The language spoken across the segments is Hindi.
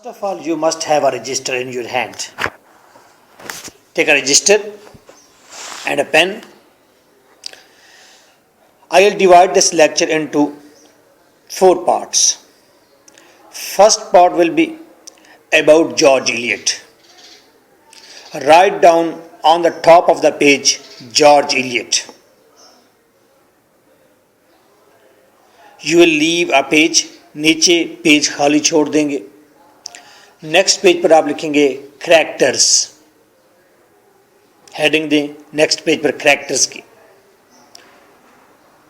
First of all, you must have a register in your hand. Take a register and a pen. I will divide this lecture into 4 parts. First part will be about George Eliot. Write down on the top of the page George Eliot. You will leave a page, नीचे पेज खाली छोड़ देंगे. नेक्स्ट पेज पर आप लिखेंगे करैक्टर्स, हेडिंग दें नेक्स्ट पेज पर करैक्टर्स की.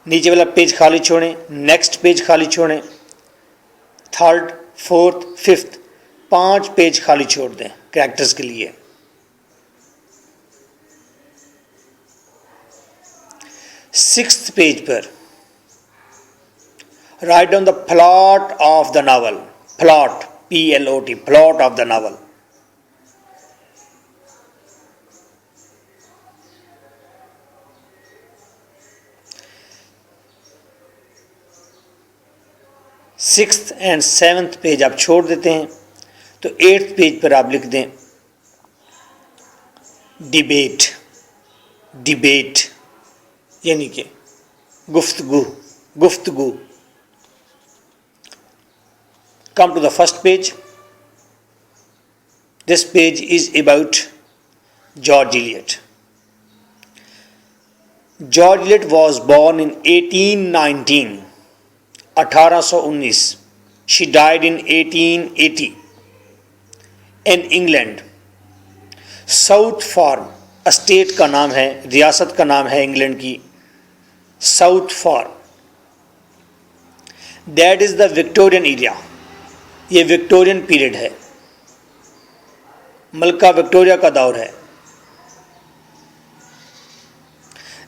नीचे वाला पेज खाली छोड़ें, नेक्स्ट पेज खाली छोड़ें, थर्ड, फोर्थ, फिफ्थ 5 पेज खाली छोड़ दें करैक्टर्स के लिए. सिक्स्थ पेज पर write down the plot of the novel. Plot, PLOT, plot of the novel. Sixth and seventh page आप छोड़ देते हैं तो 8th पेज पर आप लिख दें डिबेट. डिबेट यानी कि गुफ्तगू. Come to the first page. This page is about George Eliot. George Eliot was born in 1819. 1819. She died in 1880 in England. South farm state का नाम है, रियासत का नाम है इंग्लैंड की, south farm. That is the Victorian area. ये विक्टोरियन पीरियड है, मलका विक्टोरिया का दौर है.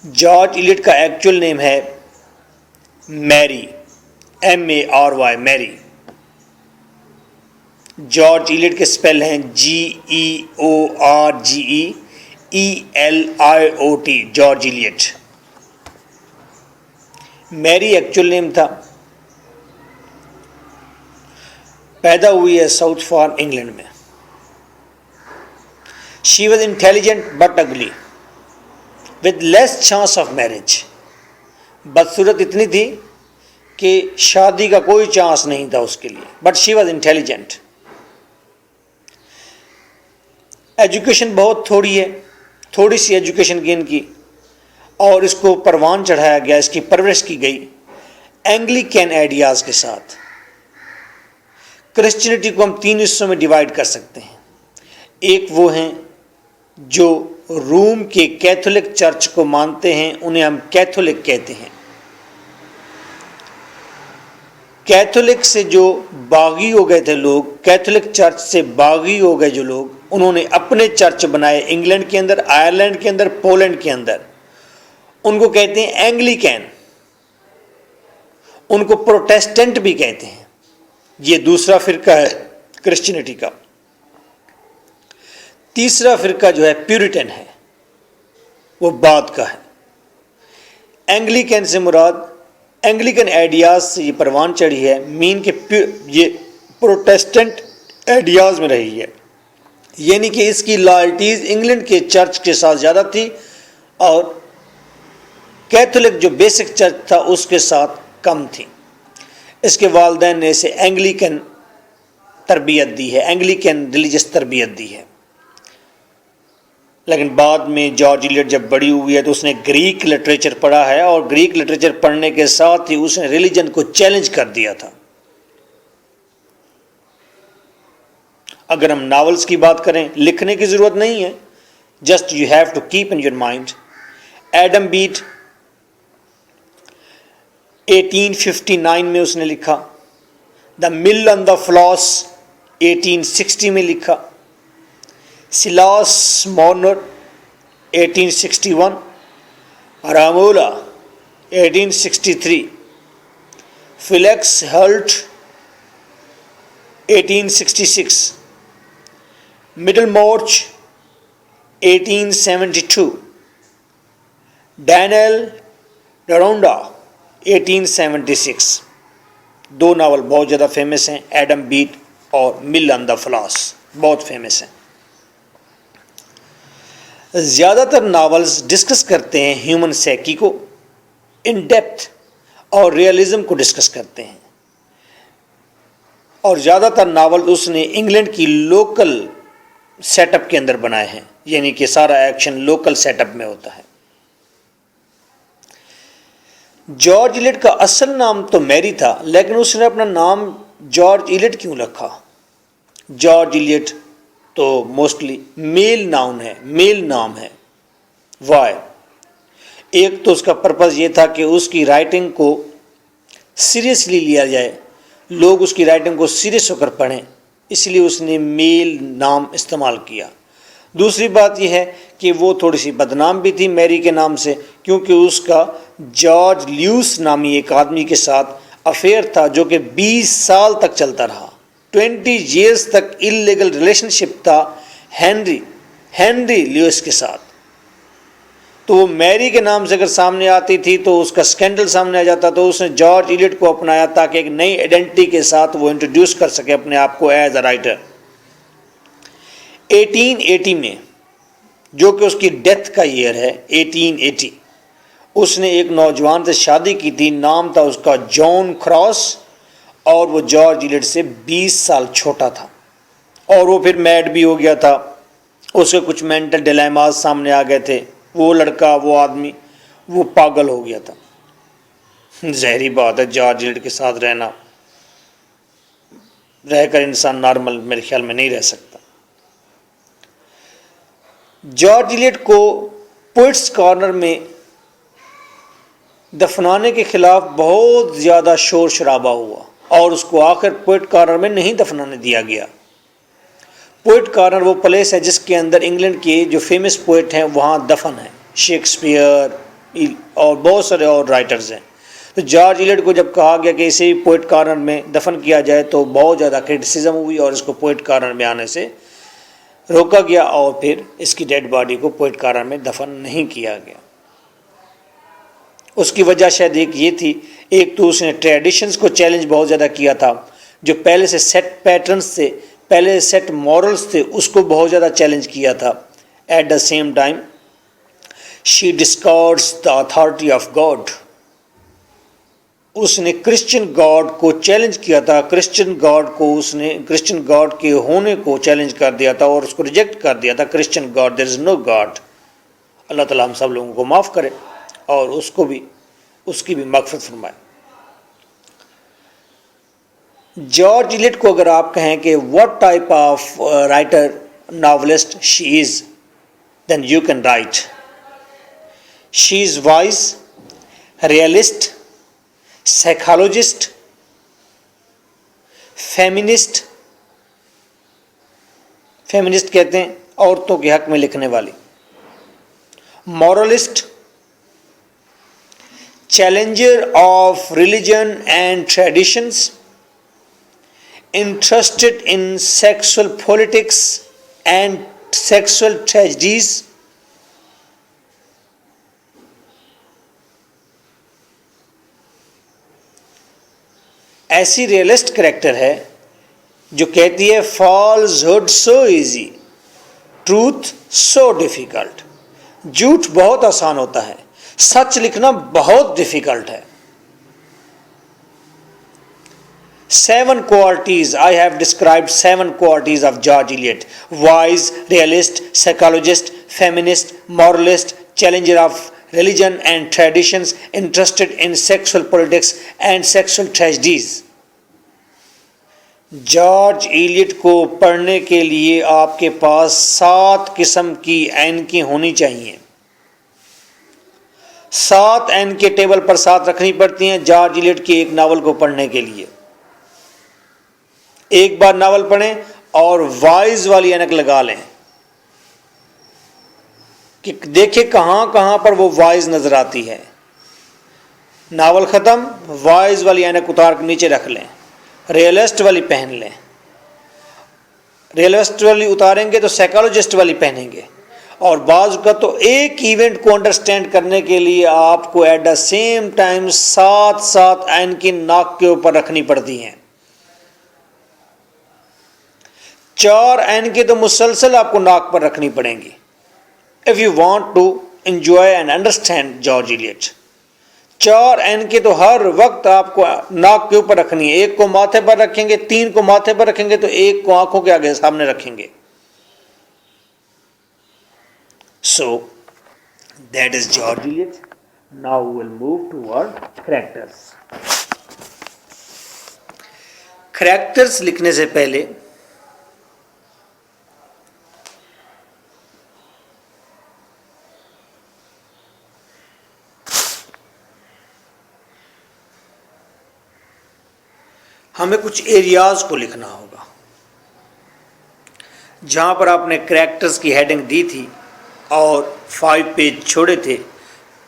जॉर्ज इलियट का एक्चुअल नेम है Mary, MARY, Mary. George Eliot के स्पेल हैं GEORGEELIOT, George Eliot. Mary actual name था. पैदा हुई है साउथ फार्म इंग्लैंड में. She was intelligent but ugly with less chance of marriage. बदसूरत इतनी थी कि शादी का कोई चांस नहीं था उसके लिए, but she was intelligent. Education बहुत थोड़ी है, थोड़ी सी एजुकेशन गेन की और इसको परवान चढ़ाया गया, इसकी परवरिश की गई एंग्लिकन आइडियाज़ के साथ. क्रिश्चियनिटी को हम 3 हिस्सों में डिवाइड कर सकते हैं. एक वो हैं जो रोम के कैथोलिक चर्च को मानते हैं, उन्हें हम कैथोलिक कहते हैं. कैथोलिक से जो बागी हो गए थे लोग, कैथोलिक चर्च से बागी हो गए जो लोग, उन्होंने अपने चर्च बनाए इंग्लैंड के अंदर, आयरलैंड के अंदर, पोलैंड के अंदर. उनको कहते हैं एंग्लिकन. उनको प्रोटेस्टेंट भी कहते हैं. ये दूसरा फिरका है क्रिश्चियनिटी का. तीसरा फिरका जो है प्यूरिटन है, वो बाद का है. एंग्लिकन से मुराद एंग्लिकन आइडियाज से ये परवान चढ़ी है, मीन के ये प्रोटेस्टेंट आइडियाज में रही है, यानी कि इसकी लॉयल्टीज इंग्लैंड के चर्च के साथ ज़्यादा थी और कैथोलिक जो बेसिक चर्च था उसके साथ कम थी. इसके वालिदैन ने इसे एंग्लिकन तरबियत दी है, एंग्लिकन रिलीजियस तरबियत दी है. लेकिन बाद में जॉर्ज इलियट जब बड़ी हुई है तो उसने ग्रीक लिटरेचर पढ़ा है और ग्रीक लिटरेचर पढ़ने के साथ ही उसने रिलीजन को चैलेंज कर दिया था. अगर हम नावल्स की बात करें, लिखने की ज़रूरत नहीं है, just you have to keep in your mind. Adam Bede 1859 में उसने लिखा. The Mill on the Floss 1860 में लिखा. Silas Marner 1861, Romola 1863, Felix Holt 1866, Middlemarch 1872, Daniel Deronda 1876. 2 novel बहुत ज़्यादा फेमस हैं, एडम बीट और मिल ऑन द फ्लॉस बहुत फेमस हैं। ज़्यादातर नावल्स डिस्कस करते हैं ह्यूमन साइकी को, इन डेप्थ और रियलिज्म को डिस्कस करते हैं। और ज़्यादातर नावल उसने इंग्लैंड की लोकल सेटअप के अंदर बनाए हैं, यानी कि सारा एक्शन लोकल सेटअप में होता है। जॉर्ज इलियट का असल नाम तो मैरी था, लेकिन उसने अपना नाम जॉर्ज इलियट क्यों रखा? जॉर्ज इलियट तो मोस्टली मेल नाउन है, मेल नाम है। वाई? एक तो उसका पर्पज़ ये था कि उसकी राइटिंग को सीरियसली लिया जाए, लोग उसकी राइटिंग को सीरियस होकर पढ़ें, इसलिए उसने मेल नाम इस्तेमाल किया। दूसरी बात यह है कि वो थोड़ी सी बदनाम भी थी मैरी के नाम से, क्योंकि उसका जॉर्ज ल्यूस नामी एक आदमी के साथ अफेयर था जो कि 20 साल तक चलता रहा। 20 ईयर्स तक इलीगल रिलेशनशिप था हेनरी ल्यूस के साथ। तो वो मैरी के नाम से अगर सामने आती थी तो उसका स्कैंडल सामने आ जाता, तो उसने जॉर्ज इलियट को अपनाया ताकि एक नई आइडेंटिटी के साथ वो इंट्रोड्यूस कर सके अपने आप को एज अ राइटर। 1880 में, जो कि उसकी डेथ का ईयर है 1880, उसने एक नौजवान से शादी की थी, नाम था उसका जॉन क्रॉस, और वो जॉर्ज इलियट से 20 साल छोटा था। और वो फिर मैड भी हो गया था, उसके कुछ मेंटल डिलेमास सामने आ गए थे। वो लड़का, वो आदमी, वो पागल हो गया था। जहरी बात है, जॉर्ज इलियट के साथ रहकर इंसान नॉर्मल मेरे ख्याल में नहीं रह सकता। जॉर्ज इलियट को पोइट्स कॉर्नर में दफनाने के खिलाफ बहुत ज़्यादा शोर शराबा हुआ और उसको आखिर पोइट कॉर्नर में नहीं दफनाने दिया गया। पोइट कॉर्नर वो प्लेस है जिसके अंदर इंग्लैंड के जो फेमस पोइट हैं वहाँ दफन है, शेक्सपियर और बहुत सारे और राइटर्स हैं। तो जॉर्ज इलियट को जब कहा गया कि इसे पोइट कॉर्नर में दफन किया जाए तो बहुत ज़्यादा क्रिटिसिज्म हुई और इसको पोइट कॉर्नर में आने से रोका गया और फिर इसकी डेड बॉडी को पोइट कॉर्नर में दफन नहीं किया गया। उसकी वजह शायद एक ये थी, एक तो उसने ट्रेडिशंस को चैलेंज बहुत ज़्यादा किया था, जो पहले से सेट पैटर्न्स थे, पहले सेट मॉरल्स थे, उसको बहुत ज़्यादा चैलेंज किया था। At the same time she discards the authority of God, उसने क्रिश्चियन गॉड को चैलेंज किया था, क्रिश्चियन गॉड के होने को चैलेंज कर दिया था और उसको रिजेक्ट कर दिया था। Christian God, there is no God. अल्लाह ताला हम सब लोगों को माफ़ करे और उसकी भी मग़फ़िरत फरमाए। जॉर्ज इलियट को अगर आप कहें कि what type of writer novelist she is, then you can write she is wise, realist, psychologist, feminist कहते हैं औरतों के हक में लिखने वाली, moralist, challenger of religion and traditions, interested in sexual politics and sexual tragedies, ऐसी रियलिस्ट कैरेक्टर है जो कहती है falsehood so easy, truth so difficult. झूठ बहुत आसान होता है, सच लिखना बहुत डिफिकल्ट है। 7 qualities I have described, 7 qualities of George Eliot: wise, realist, psychologist, feminist, moralist, challenger of religion and traditions, interested in sexual politics and sexual tragedies। George Eliot को पढ़ने के लिए आपके पास 7 किस्म की ऐनकें होनी चाहिए। 7 एन के टेबल पर 7 रखनी पड़ती हैं जॉर्ज इलियट के एक नावल को पढ़ने के लिए। एक बार नावल पढ़ें और वाइज वाली ऐनक लगा लें कि देखें कहां कहां पर वो वाइज नजर आती है। नावल खत्म, वाइज वाली ऐनक उतार के नीचे रख लें, रियलिस्ट वाली पहन लें। रियलिस्ट वाली उतारेंगे तो साइकोलॉजिस्ट वाली पहनेंगे। और बाज़ का तो एक इवेंट को अंडरस्टैंड करने के लिए आपको एट द सेम टाइम 7 ऐन की नाक के ऊपर रखनी पड़ती हैं। 4 एन के तो मुसलसल आपको नाक पर रखनी पड़ेंगी if you want to enjoy and understand George Eliot. 4 एन के तो हर वक्त आपको नाक के ऊपर रखनी है। एक को माथे पर रखेंगे, 3 को माथे पर रखेंगे, तो एक को आंखों के आगे सामने रखेंगे। So that is George Eliot. Now we will move toward characters. Characters लिखने से पहले हमें कुछ एरियाज को लिखना होगा। जहां पर आपने कैरेक्टर्स की हेडिंग दी थी और 5 पेज छोड़े थे,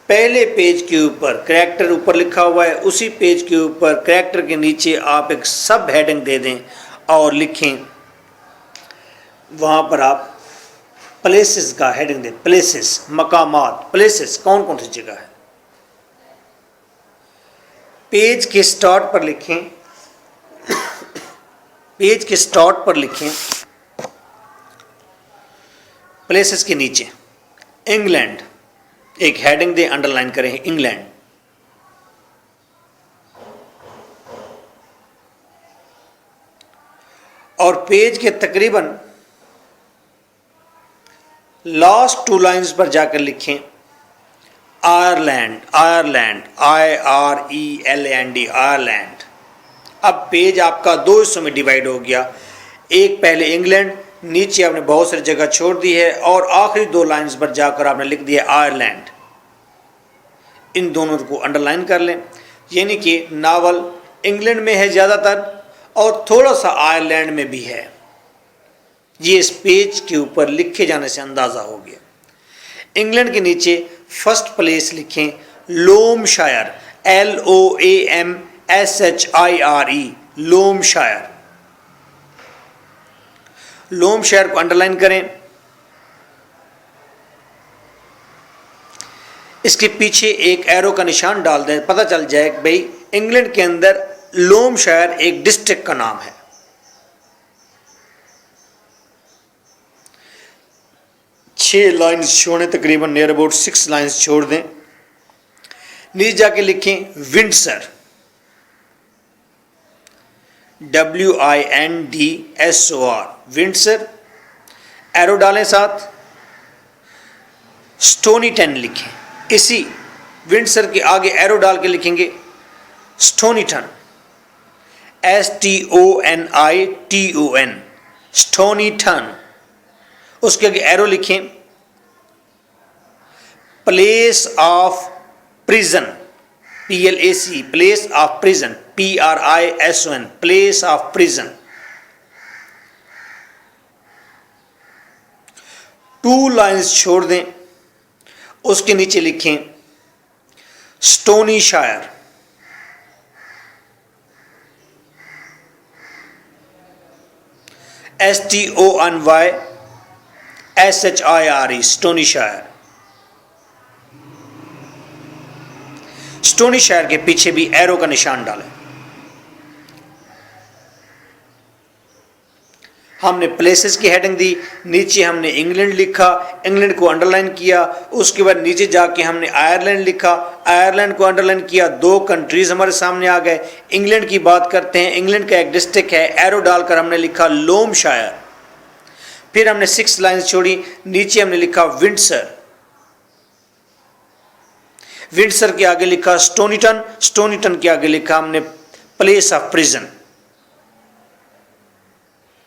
पहले पेज के ऊपर कैरेक्टर ऊपर लिखा हुआ है, उसी पेज के ऊपर कैरेक्टर के नीचे आप एक सब हेडिंग दे दें और लिखें। वहां पर आप प्लेसेस का हेडिंग दें, प्लेसेस, मकामात। प्लेसेस कौन कौन सी जगह है। पेज के स्टार्ट पर लिखें, पेज के स्टार्ट पर लिखें प्लेसेस के नीचे इंग्लैंड, एक हेडिंग दे, अंडरलाइन करें इंग्लैंड। और पेज के तकरीबन लास्ट 2 लाइंस पर जाकर लिखें आयरलैंड, आयरलैंड, IRELAND, आयरलैंड। अब पेज आपका 2 हिस्सों में डिवाइड हो गया। एक पहले इंग्लैंड, नीचे आपने बहुत सारी जगह छोड़ दी है, और आखिरी 2 लाइंस पर जाकर आपने लिख दिया आयरलैंड। इन दोनों को अंडरलाइन कर लें, यानी कि नावल इंग्लैंड में है ज़्यादातर और थोड़ा सा आयरलैंड में भी है। ये इस पेज के ऊपर लिखे जाने से अंदाज़ा हो गया। इंग्लैंड के नीचे फर्स्ट प्लेस लिखें लोमशायर, LOAMSHIRE, लोमशायर। लोमशायर को अंडरलाइन करें। इसके पीछे एक एरो का निशान डाल दें, पता चल जाए कि भाई इंग्लैंड के अंदर लोमशायर एक डिस्ट्रिक्ट का नाम है। छह लाइन्स छोड़ें, तकरीबन नियर अबाउट 6 लाइन्स छोड़ दें। नीचे जाके लिखें विंडसर, WINDSOR, विंडसर। एरो डालें साथ। स्टोनीटन लिखें, इसी विंडसर के आगे एरो डाल के लिखेंगे स्टोनीटन, STONITON, स्टोनीटन। उसके आगे एरो लिखें place of prison, PLAC, place of prison, PRISON, place of prison. 2 lines छोड़ दें, उसके नीचे लिखें स्टोनीशायर, STONYSHIRE, स्टोनीशायर। स्टोनीशायर के पीछे भी एरो का निशान डालें। हमने प्लेसेस की हेडिंग दी, नीचे हमने इंग्लैंड लिखा, इंग्लैंड को अंडरलाइन किया। उसके बाद नीचे जाके हमने आयरलैंड लिखा, आयरलैंड को अंडरलाइन किया। 2 कंट्रीज हमारे सामने आ गए। इंग्लैंड की बात करते हैं, इंग्लैंड का एक डिस्ट्रिक्ट है, एरो डालकर हमने लिखा लोमशायर। फिर हमने 6 लाइन्स छोड़ी, नीचे हमने लिखा विंडसर, विंडसर के आगे लिखा स्टोनीटन, स्टोनीटन के आगे लिखा हमने प्लेस ऑफ प्रिजन,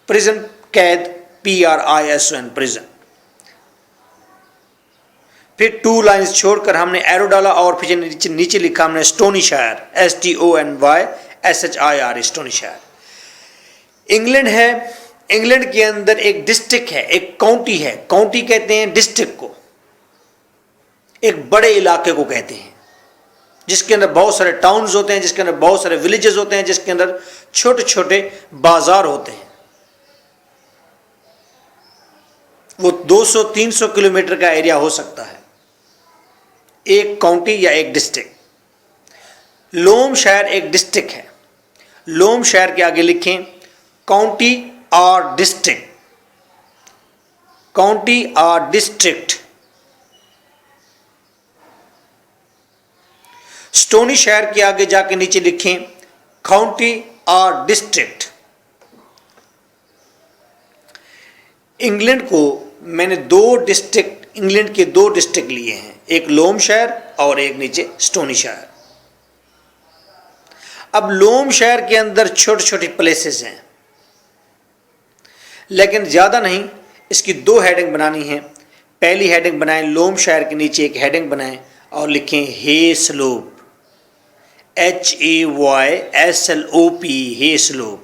प्रिजन कैद, PRISON, प्रिजन। फिर 2 लाइन्स छोड़कर हमने एरो डाला और फिर नीचे लिखा हमने स्टोनीशायर, STONYSHIRE, स्टोनीशायर। इंग्लैंड है, इंग्लैंड के अंदर एक डिस्ट्रिक्ट है, एक काउंटी है। काउंटी कहते हैं डिस्ट्रिक्ट को, एक बड़े इलाके को कहते हैं, जिसके अंदर बहुत सारे टाउन्स होते हैं, जिसके अंदर बहुत सारे विलेजेस होते हैं, जिसके अंदर छोटे छोटे बाजार होते हैं। वो 200-300 किलोमीटर का एरिया हो सकता है, एक काउंटी या एक डिस्ट्रिक्ट। लोमशायर एक डिस्ट्रिक्ट है। लोमशायर के आगे लिखें काउंटी और डिस्ट्रिक्ट, काउंटी और डिस्ट्रिक्ट। स्टोनीशायर के आगे जाके नीचे लिखें काउंटी और डिस्ट्रिक्ट। इंग्लैंड को मैंने इंग्लैंड के दो डिस्ट्रिक्ट लिए हैं, एक लोमशायर और एक नीचे स्टोनीशायर। अब लोमशायर के अंदर छोटे छोटे प्लेसेस हैं, लेकिन ज़्यादा नहीं। इसकी दो हेडिंग बनानी है। पहली हेडिंग बनाएं, लोमशायर के नीचे एक हेडिंग बनाएं और लिखें हेस्लोप, HAYSLOP, हेस्लोप।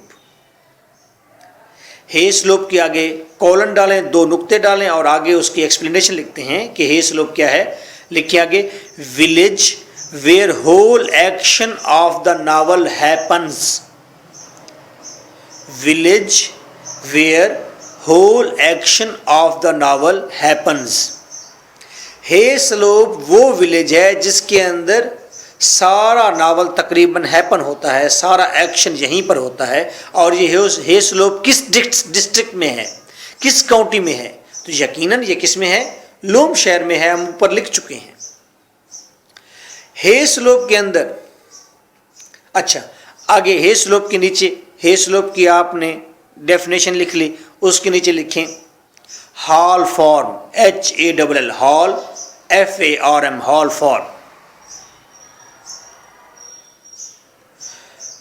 हेस्लोप के आगे कॉलन डालें, दो नुक्ते डालें और आगे उसकी एक्सप्लेनेशन लिखते हैं कि हेस्लोप क्या है। लिखिए आगे, village where whole action of the novel happens. Village where whole action of the novel happens. Hayslope वो विलेज है जिसके अंदर सारा नावल तकरीबन हैपन होता है, सारा एक्शन यहीं पर होता है। और ये हेस्लोप किस डिस्ट्रिक्ट में है, किस काउंटी में है? तो यकीनन ये किस में है? लोमशायर में है, हम ऊपर लिख चुके हैं। हेस्लोप के अंदर, अच्छा आगे हेस्लोप के नीचे, हेस्लोप की आपने डेफिनेशन लिख ली, उसके नीचे लिखें Hall Farm, HALL, Hall, FARM, Hall Farm.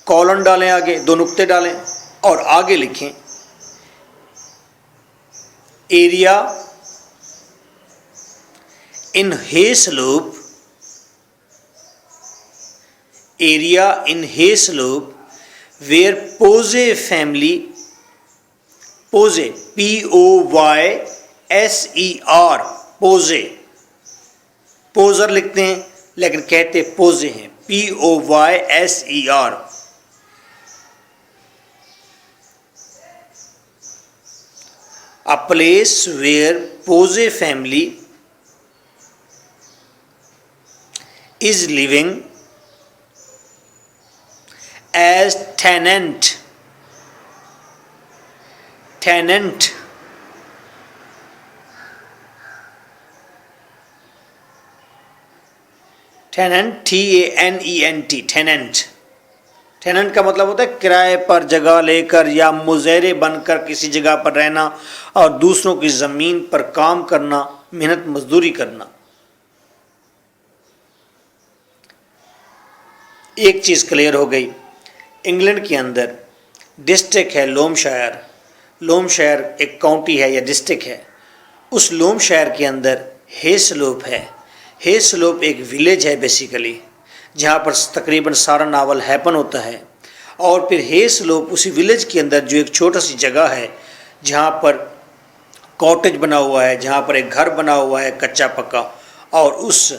Colon डालें, आगे दो नुक्ते डालें और आगे लिखें area in Hayslope, area in Hayslope where Poyser family, Poyser POYSER, Poyser, Poyser लिखते हैं लेकिन कहते पोजे हैं, POYSER। A place where Pose family is living as tenant, TANENT, TANENT। Tenant का मतलब होता है किराए पर जगह लेकर या मुज़ेरे बनकर किसी जगह पर रहना और दूसरों की ज़मीन पर काम करना, मेहनत मजदूरी करना। एक चीज़ क्लियर हो गई, इंग्लैंड के अंदर डिस्ट्रिक्ट है लोमशायर। लोमशायर एक काउंटी है या डिस्ट्रिक्ट है। उस लोमशायर के अंदर हेस्लोप है। हेस्लोप एक विलेज है बेसिकली, जहाँ पर तकरीबन सारा नावल हैपन होता है। और फिर हेस्लोप उसी विलेज के अंदर जो एक छोटा सी जगह है जहाँ पर कॉटेज बना हुआ है, जहाँ पर एक घर बना हुआ है कच्चा पक्का, और उस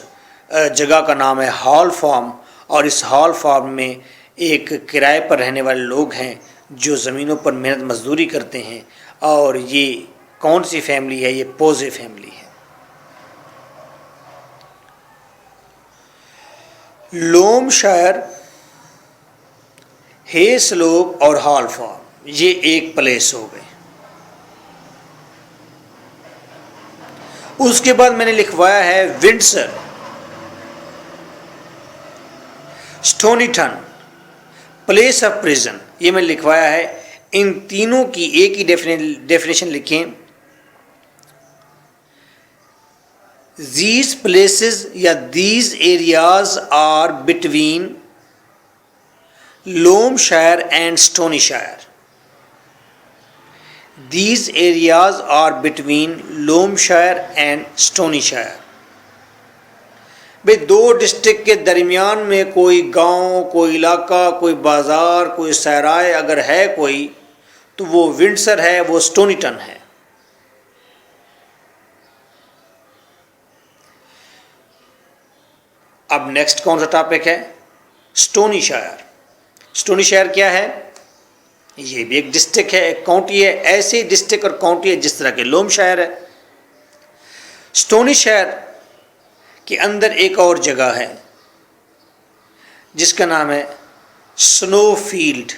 जगह का नाम है हॉल फार्म। और इस हॉल फार्म में एक किराए पर रहने वाले लोग हैं जो ज़मीनों पर मेहनत मजदूरी करते हैं। और ये कौन सी फैमिली है? ये पोजे फैमिली है। लोमशायर, हेस्लोप और हॉल फार्म ये एक प्लेस हो गए। उसके बाद मैंने लिखवाया है विंडसर, स्टोनीटन, प्लेस ऑफ प्रिजन, ये मैंने लिखवाया है। इन तीनों की एक ही डेफिनेशन लिखें। These places या these areas are between Loamshire and Stonyshire. These areas are between Loamshire and Stonyshire. भाई दो डिस्ट्रिक्ट के दरमियान में कोई गांव, कोई इलाका, कोई बाज़ार, कोई सराय अगर है कोई, तो वो विंडसर है, वो स्टोनीटन है। अब नेक्स्ट कौन सा टॉपिक है? स्टोनीशायर। स्टोनीशायर क्या है? ये भी एक डिस्ट्रिक्ट है, एक काउंटी है। ऐसे डिस्ट्रिक्ट और काउंटी है जिस तरह के लोमशायर है। स्टोनीशायर के अंदर एक और जगह है जिसका नाम है स्नोफील्ड।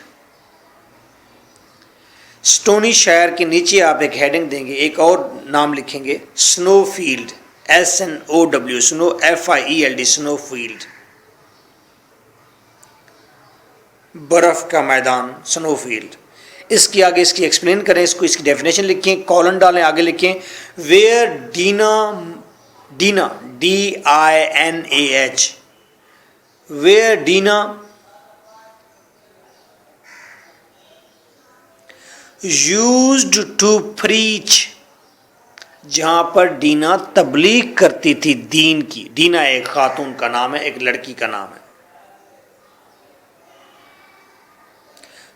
स्टोनी शायर के नीचे आप एक हेडिंग देंगे, एक और नाम लिखेंगे स्नोफील्ड, SNOW, स्नो FIELD, स्नोफील्ड, बर्फ का मैदान, स्नोफील्ड। इसके आगे इसकी एक्सप्लेन करें, इसको इसकी डेफिनेशन लिखें, कॉलन डालें, आगे लिखें where Dinah, Dinah DINAH, where Dinah used to preach, जहां पर डीना तबलीग करती थी दीन की। डीना एक खातून का नाम है, एक लड़की का नाम है।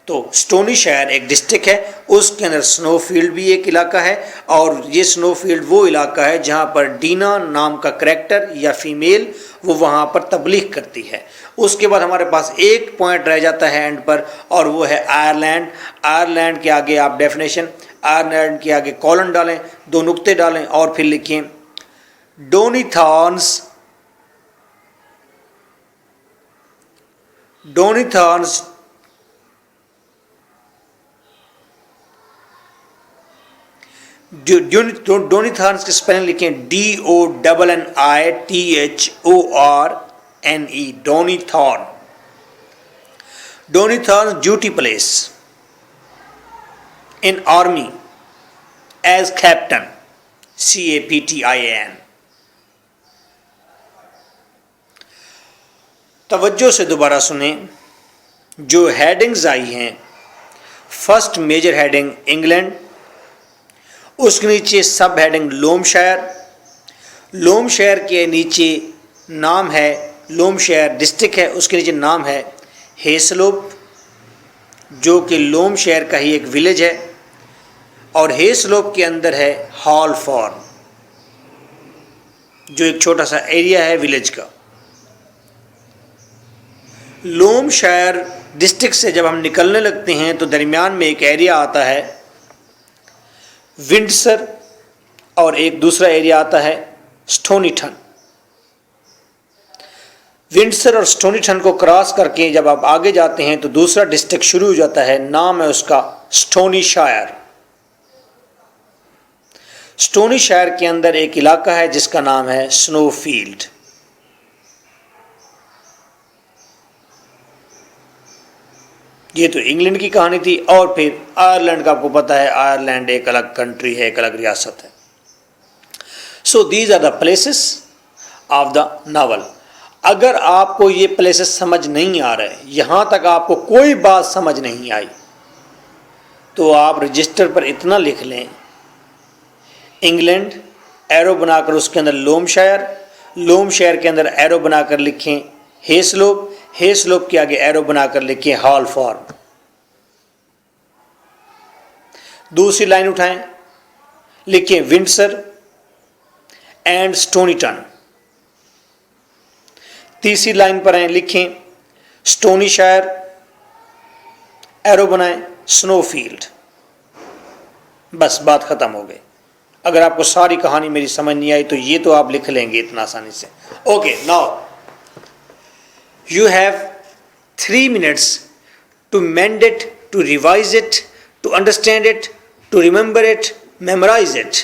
तो स्टोनी शायर एक डिस्ट्रिक्ट है, उसके अंदर स्नोफील्ड भी एक इलाका है, और ये स्नोफील्ड वो इलाका है जहाँ पर डीना नाम का करैक्टर या फीमेल वो वहाँ पर तबलीग करती है। उसके बाद हमारे पास एक पॉइंट रह जाता है एंड पर, और वो है आयरलैंड। आयरलैंड के आगे आप डेफिनेशन, आयरलैंड के आगे कॉलन डालें, 2 नुक्ते डालें और फिर लिखें डोनीथॉर्न्स, डोनीथॉर्न्स डोनीथॉर्न्स की स्पेलिंग लिखें DONNITHORNE, Donnithorne. Donnithorne duty place in army as captain, CAPTIAN। तवज्जो से दोबारा सुने, जो हेडिंग्स आई हैं, फर्स्ट मेजर हेडिंग इंग्लैंड, उसके नीचे सब हेडिंग लोमशायर, लोमशायर के नीचे नाम है, लोमशायर डिस्ट्रिक्ट है, उसके नीचे नाम है हेसलोप, जो कि लोमशायर का ही एक विलेज है, और हेसलोप के अंदर है हॉलफॉर्न, जो एक छोटा सा एरिया है विलेज का। लोमशायर डिस्ट्रिक्ट से जब हम निकलने लगते हैं तो दरमियान में एक एरिया आता है विंडसर, और एक दूसरा एरिया आता है स्टोनीटन। विंडसर और स्टोनीटन को क्रॉस करके जब आप आगे जाते हैं तो दूसरा डिस्ट्रिक्ट शुरू हो जाता है, नाम है उसका स्टोनी शायर। स्टोनी शायर के अंदर एक इलाका है जिसका नाम है स्नोफील्ड। ये तो इंग्लैंड की कहानी थी, और फिर आयरलैंड का आपको पता है, आयरलैंड एक अलग कंट्री है, एक अलग रियासत है। So these are the places of the novel. अगर आपको ये प्लेसेस समझ नहीं आ रहे, यहाँ तक आपको कोई बात समझ नहीं आई, तो आप रजिस्टर पर इतना लिख लें, इंग्लैंड, एरो बनाकर उसके अंदर लोमशायर, लोमशायर के अंदर एरो बनाकर लिखें हेसलोप, हेसलोप के आगे एरो बनाकर लिखें हॉलफॉर्न। दूसरी लाइन उठाएं, लिखें विंडसर एंड स्टोनीटन। तीसरी लाइन पर आए, लिखें स्टोनी शायर, एरो बनाएं स्नोफील्ड। बस बात खत्म हो गई। अगर आपको सारी कहानी मेरी समझ नहीं आई तो ये तो आप लिख लेंगे इतना आसानी से। Okay, now you have 3 minutes to mend it, to revise it, to understand it, to remember it, memorize it।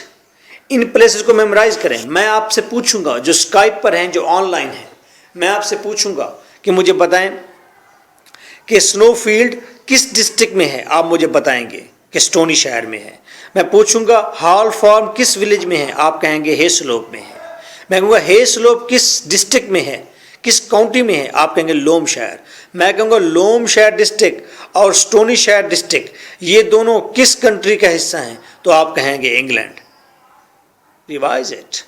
In places को मेमोराइज करें। मैं आपसे पूछूंगा, जो स्काइप पर हैं, जो ऑनलाइन हैं, मैं आपसे पूछूंगा कि मुझे बताएं कि स्नोफील्ड किस डिस्ट्रिक्ट में है, आप मुझे बताएंगे कि स्टोनी शायर में है। मैं पूछूंगा हॉलफॉर्न किस विलेज में है, आप कहेंगे हेसलोप में है। मैं कहूँगा हेसलोप किस डिस्ट्रिक्ट में है, किस काउंटी में है, आप कहेंगे लोमशायर। मैं कहूँगा लोमशायर डिस्ट्रिक्ट और स्टोनी शायर डिस्ट्रिक्ट ये दोनों किस कंट्री का हिस्सा हैं, तो आप कहेंगे इंग्लैंड। Revise it.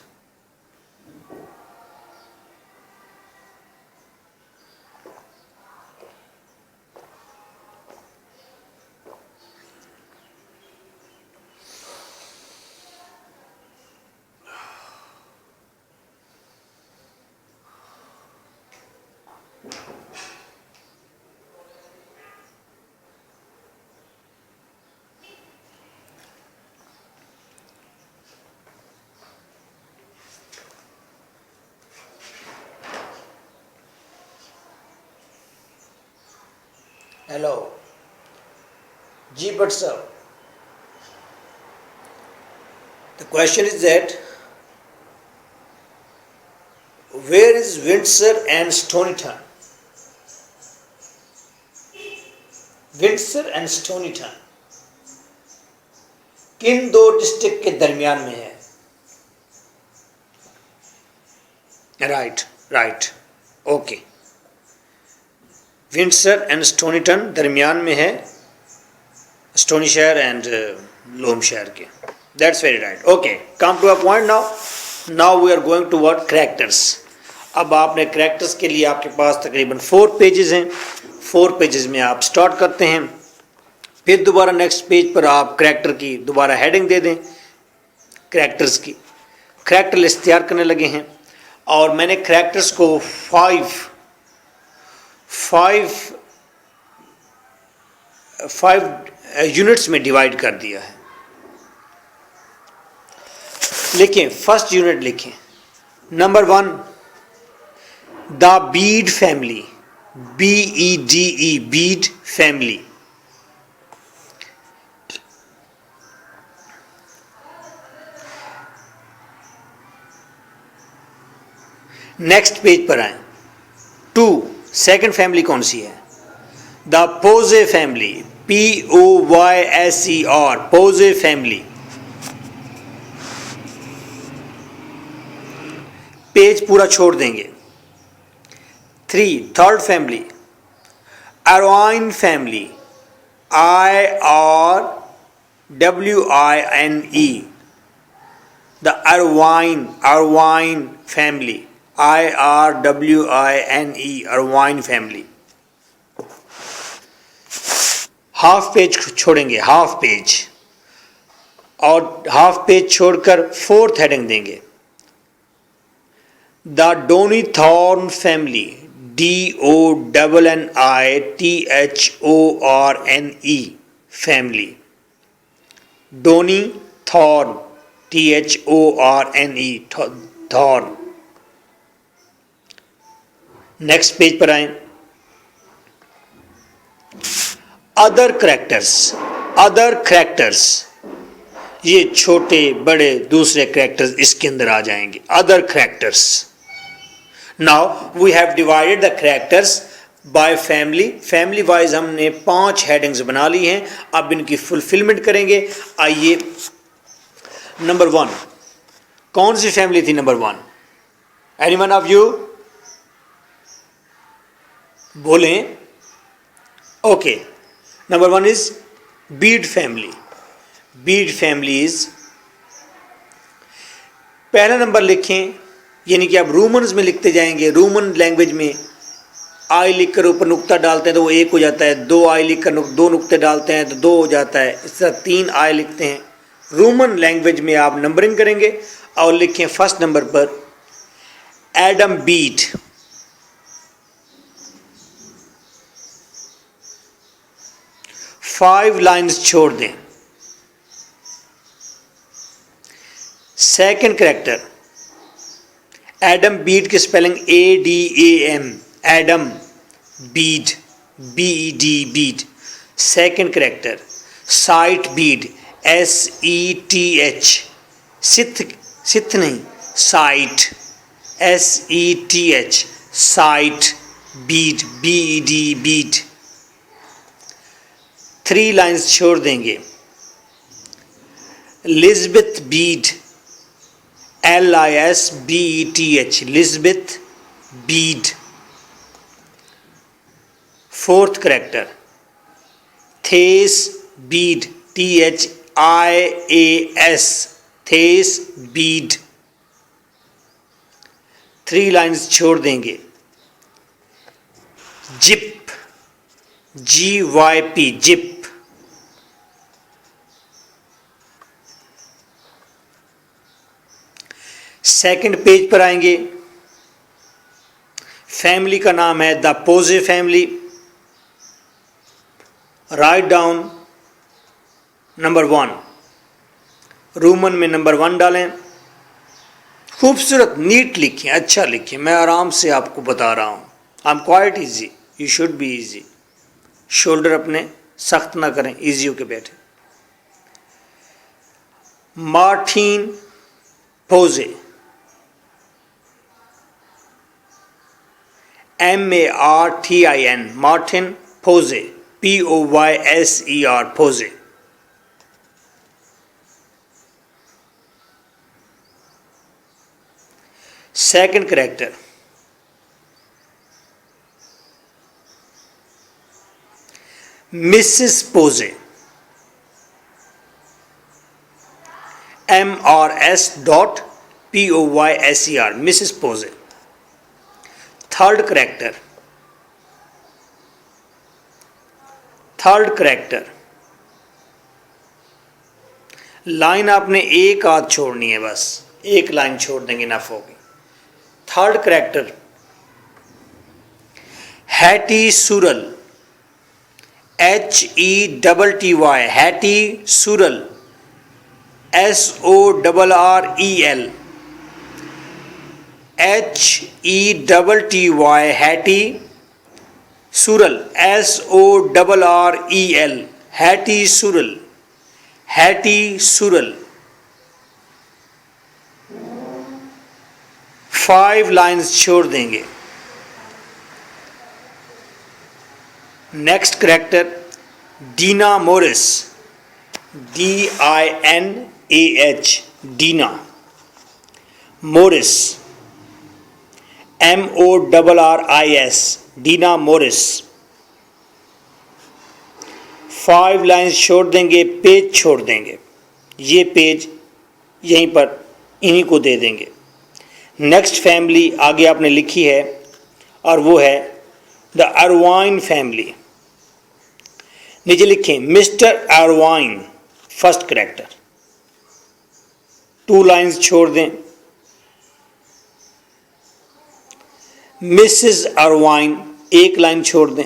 हेलो जी भट्ट साहब, The question is that where is Windsor and Stonyton? Windsor and Stonyton किन दो डिस्ट्रिक्ट के दरमियान में है? Right okay, Windsor and Stonyton दरमियान में है स्टोनीशर एंड लोमशर के. That's very right. Okay, come to a point. Now we are going toward characters. अब आपने कैरेक्टर्स के लिए आपके पास तकरीबन 4 पेजेस हैं. 4 पेजेस में आप स्टार्ट करते हैं, फिर दोबारा नेक्स्ट पेज पर आप कैरेक्टर की दोबारा हेडिंग दे दें. कैरेक्टर्स की कैरेक्टर लिस्ट तैयार करने लगे हैं और मैंने कैरेक्टर्स को 5 यूनिट्स में डिवाइड कर दिया है. लिखें, फर्स्ट यूनिट लिखें. Number 1, the Bede family. BEDE, Bede family. Next page पर आए. 2, सेकंड फैमिली कौन सी है? The Poyser family. POYSER, Poyser family. Page पूरा छोड़ देंगे. 3, third family. Irwine family. IRWINE, the Irwine family. IRWINE, Irwine family. Half page छोड़ेंगे, हाफ पेज, और हाफ पेज छोड़कर 4th हेडिंग देंगे. The Donnithorne family. DONNITHORNE family. Donnithorne, THORNE, Thorne. Next page पर आए. Other characters. ये छोटे बड़े दूसरे कैरेक्टर्स इसके अंदर आ जाएंगे. Other characters. Now we have divided the characters by family wise हमने 5 हेडिंग्स बना ली हैं. अब इनकी फुलफिलमेंट करेंगे. आइए, नंबर 1, कौन सी फैमिली थी नंबर 1? एनीवन ऑफ यू बोलें. Okay, number 1 is Beed family. Beed family is, पहला नंबर लिखें, यानी कि आप रूमन्स में लिखते जाएंगे. रूमन लैंग्वेज में आई लिखकर ऊपर नुक्ता डालते हैं तो वो 1 हो जाता है. 2 आई लिखकर 2 नुक्ते डालते हैं तो 2 हो जाता है. इस तरह 3 आई लिखते हैं. रूमन लैंग्वेज में आप नंबरिंग करेंगे और लिखें फर्स्ट नंबर पर एडम बीड. फाइव लाइन्स छोड़ दें. सेकंड कैरेक्टर एडम बीड की spelling ADAM, Adam Bede, BED, Bede. Second character Seth Bede, SETH, Seth नहीं, Seth, SETH, Seth Bede, BED, Bede. 3 lines छोड़ देंगे. Lisbeth Bede, LISBETH, Lisbeth Bede. Fourth character Thias Bede, THIAS, Thias Bede. 3 lines छोड़ देंगे. Gyp, GYP, Gyp. Second page पर आएंगे. फैमिली का नाम है the Poyser family. Write down number 1. Roman में नंबर 1 डालें. खूबसूरत नीट लिखें, अच्छा लिखें. मैं आराम से आपको बता रहा हूँ. I am quite easy, you should be easy. Shoulder अपने सख्त ना करें, ईजी होके बैठे. Martin Poyser, MARTIN, Martin Poyser, POYSER, Poyser. Second character, Mrs Poyser, MRS.POYSER, Mrs Poyser. Third character, line आपने एक आध छोड़नी है, बस एक लाइन छोड़ देंगे नफ होगी। Third character, Hetty Sorrel, HETTY, Hetty Sorrel, SORREL, HETTY, Hetty Sorrel, SORREL, Hetty Sorrel, Hetty Sorrel. 5 lines छोड़ देंगे। Next character, Dinah Morris, DINAH, Dinah Morris, MORRIS, Dinah Morris. 5 lines छोड़ देंगे, पेज छोड़ देंगे, ये पेज यहीं पर इन्हीं को दे देंगे। नेक्स्ट फैमिली आगे आपने लिखी है और वो है द अरवाइन फैमिली। नीचे लिखें mister Irvine, first character. 2 lines छोड़ दें। मिसेस अरवाइन, 1 लाइन छोड़ दें।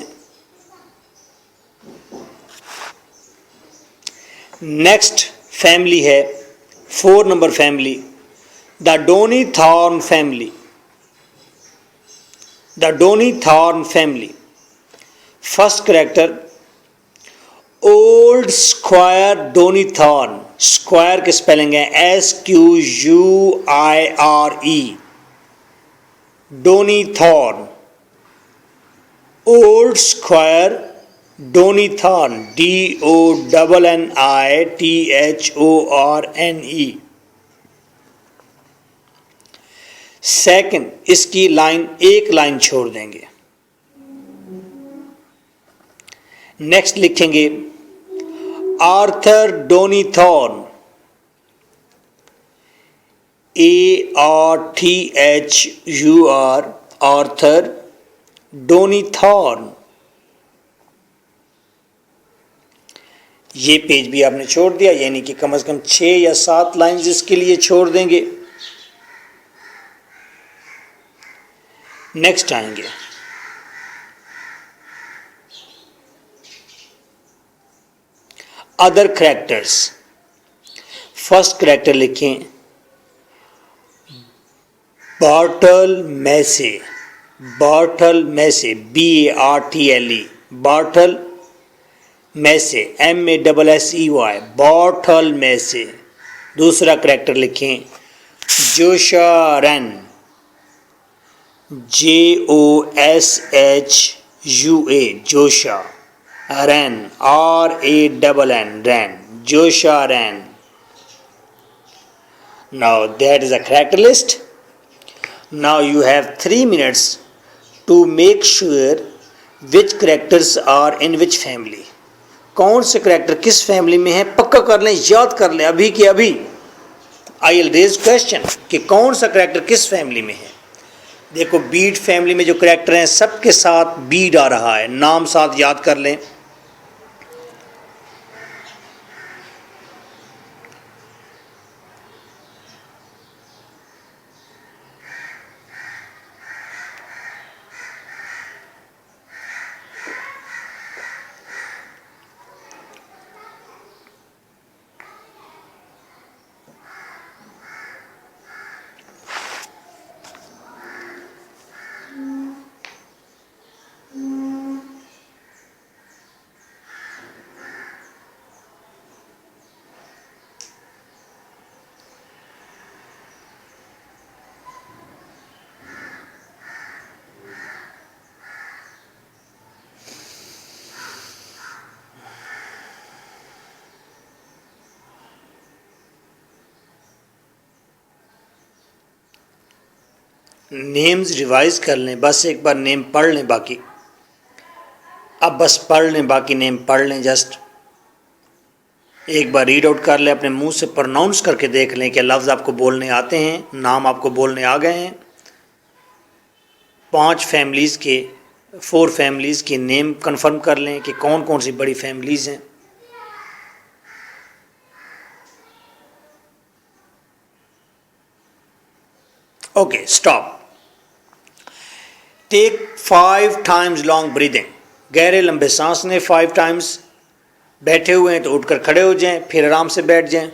नेक्स्ट फैमिली है 4 number family, the Donnithorne family, the Donnithorne family. First character, old squire Donnithorne, squire की स्पेलिंग है SQUIRE, Donnithorne, old squire Donnithorne, DONNITHORNE। Second, इसकी लाइन 1 लाइन छोड़ देंगे। नेक्स्ट लिखेंगे Arthur Donnithorne, ARTHUR, Arthur Donnithorne. ये पेज भी आपने छोड़ दिया, यानी कि कम से कम 6 या 7 लाइन्स इसके लिए छोड़ देंगे। नेक्स्ट आएंगे अदर करेक्टर्स। फर्स्ट करेक्टर लिखें Bartle Massey, Bartle Massey, BARTLE, Bartle Massey, MASSEY, Bartle Massey. दूसरा करेक्टर लिखें जोशा रैन, JOSHUA, Joshi rain, RANN, rain, Joshi rain. Now that is a character list. Now you have 3 minutes to make sure which characters are in which family. कौन से करेक्टर किस फैमिली में है, पक्का कर लें, याद कर लें अभी कि अभी। आई विल रेज क्वेश्चन कि कौन सा करेक्टर किस फैमिली में है। देखो बीड फैमिली में जो करेक्टर हैं सबके साथ बीड आ रहा है, नाम साथ याद कर लें। नेम्स रिवाइज कर लें, बस एक बार नेम पढ़ लें, बाकी अब बस पढ़ लें, बाकी नेम पढ़ लें, जस्ट एक बार रीड आउट कर लें, अपने मुंह से प्रोनाउंस करके देख लें कि लफ्ज़ आपको बोलने आते हैं, नाम आपको बोलने आ गए हैं। 4 फैमिलीज़ के नेम कंफर्म कर लें कि कौन कौन सी बड़ी फैमिलीज़ हैं। Okay, stop. Take 5 times long breathing. गहरे लंबे सांस लें 5 टाइम्स। बैठे हुए हैं तो उठकर खड़े हो जाएं, फिर आराम से बैठ जाएं।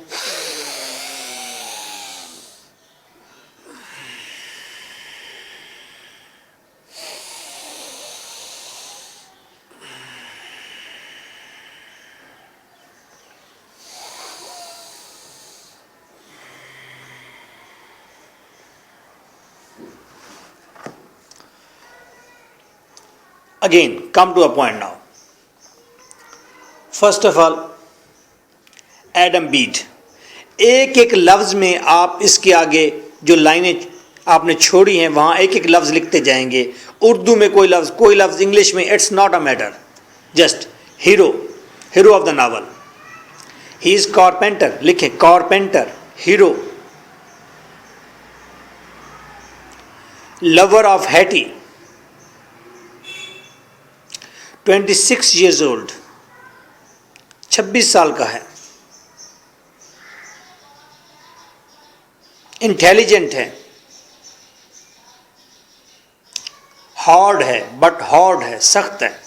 Again, come to a point now. First of all, Adam Bede. एक एक लफ्ज़ में आप इसके आगे जो लाइनें आपने छोड़ी हैं वहाँ एक एक लफ्ज़ लिखते जाएंगे। उर्दू में कोई लफ्ज़, इंग्लिश में, it's not a matter. Just hero of the novel, he is carpenter, लिखें carpenter, hero. Lover of Hetty, 26 years old, 26 साल का है। इंटेलिजेंट है, हार्ड है, सख्त है,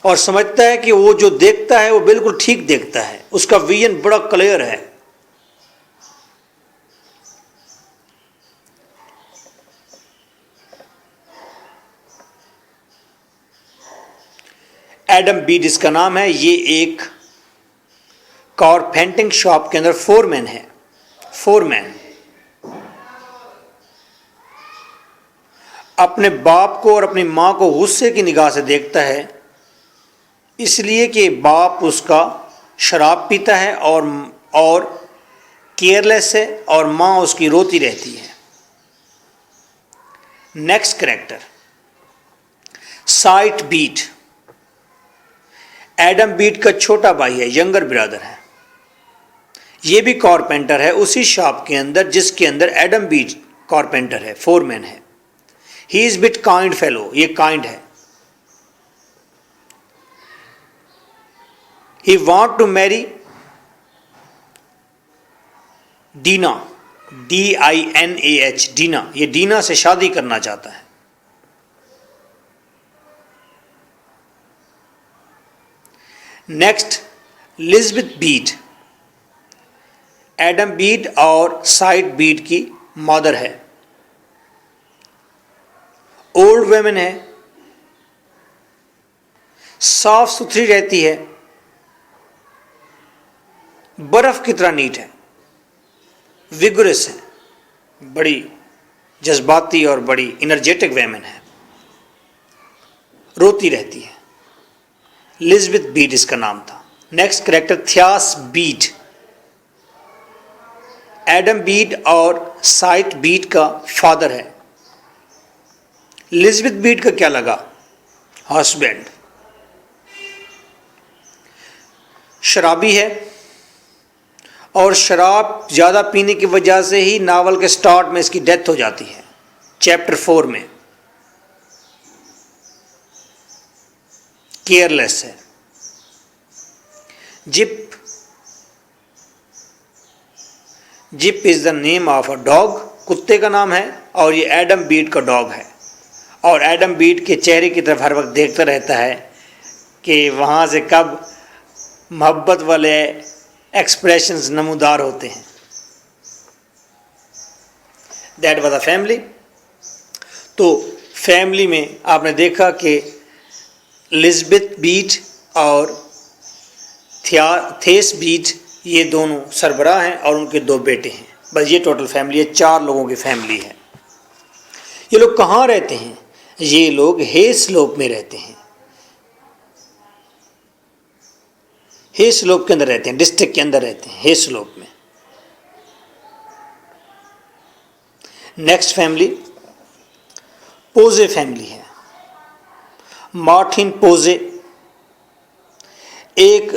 और समझता है कि वो जो देखता है वो बिल्कुल ठीक देखता है, उसका विजन बड़ा क्लियर है। एडम बीट इसका नाम है। ये एक कारपेंटिंग शॉप के अंदर फोरमैन है। अपने बाप को और अपनी माँ को गुस्से की निगाह से देखता है, इसलिए कि बाप उसका शराब पीता है और केयरलेस है, और माँ उसकी रोती रहती है। Next character, Seth Bede. Adam Bede का छोटा भाई है, यंगर ब्रदर है। ये भी कारपेंटर है उसी शॉप के अंदर जिसके अंदर एडम बीट कारपेंटर है, फोरमैन है। He is bit kind fellow, ये काइंड है। He want to marry Dinah, DINAH, Dinah. ये डीना से शादी करना चाहता है। Next, Lisbeth Bede. Adam Bede और साइड बीट की मदर है। ओल्ड वेमेन है, साफ सुथरी रहती है, बर्फ की तरह नीट है, विगरस है, बड़ी जज्बाती और बड़ी इनर्जेटिक वेमेन है, रोती रहती है। लिज़बेथ बीट इसका नाम था। Next character, Thias Bede. Adam Bede और साइट बीट का फादर है। लिज़बेथ बीट का क्या लगा? हस्बैंड। शराबी है, और शराब ज़्यादा पीने की वजह से ही नावल के स्टार्ट में इसकी डेथ हो जाती है, चैप्टर 4 में। केयरलेस है। Zip is the name of a dog, कुत्ते का नाम है, और ये एडम बीट का डॉग है। और एडम बीट के चेहरे की तरफ हर वक्त देखता रहता है कि वहाँ से कब मोहब्बत वाले एक्सप्रेशंस नमूदार होते हैं। That was a family. तो फैमिली में आपने देखा कि लिज़बेथ बीट और थेस बीट ये दोनों सरबराह हैं और उनके 2 बेटे हैं। बस ये टोटल फैमिली है, 4 लोगों की फैमिली है। ये लोग कहाँ रहते हैं? ये लोग हेस्लोप में रहते हैं। हेस्लोप के अंदर रहते हैं, डिस्ट्रिक्ट के अंदर रहते हैं, हेस्लोप में। नेक्स्ट फैमिली पोजे फैमिली है। मार्टिन पोजे एक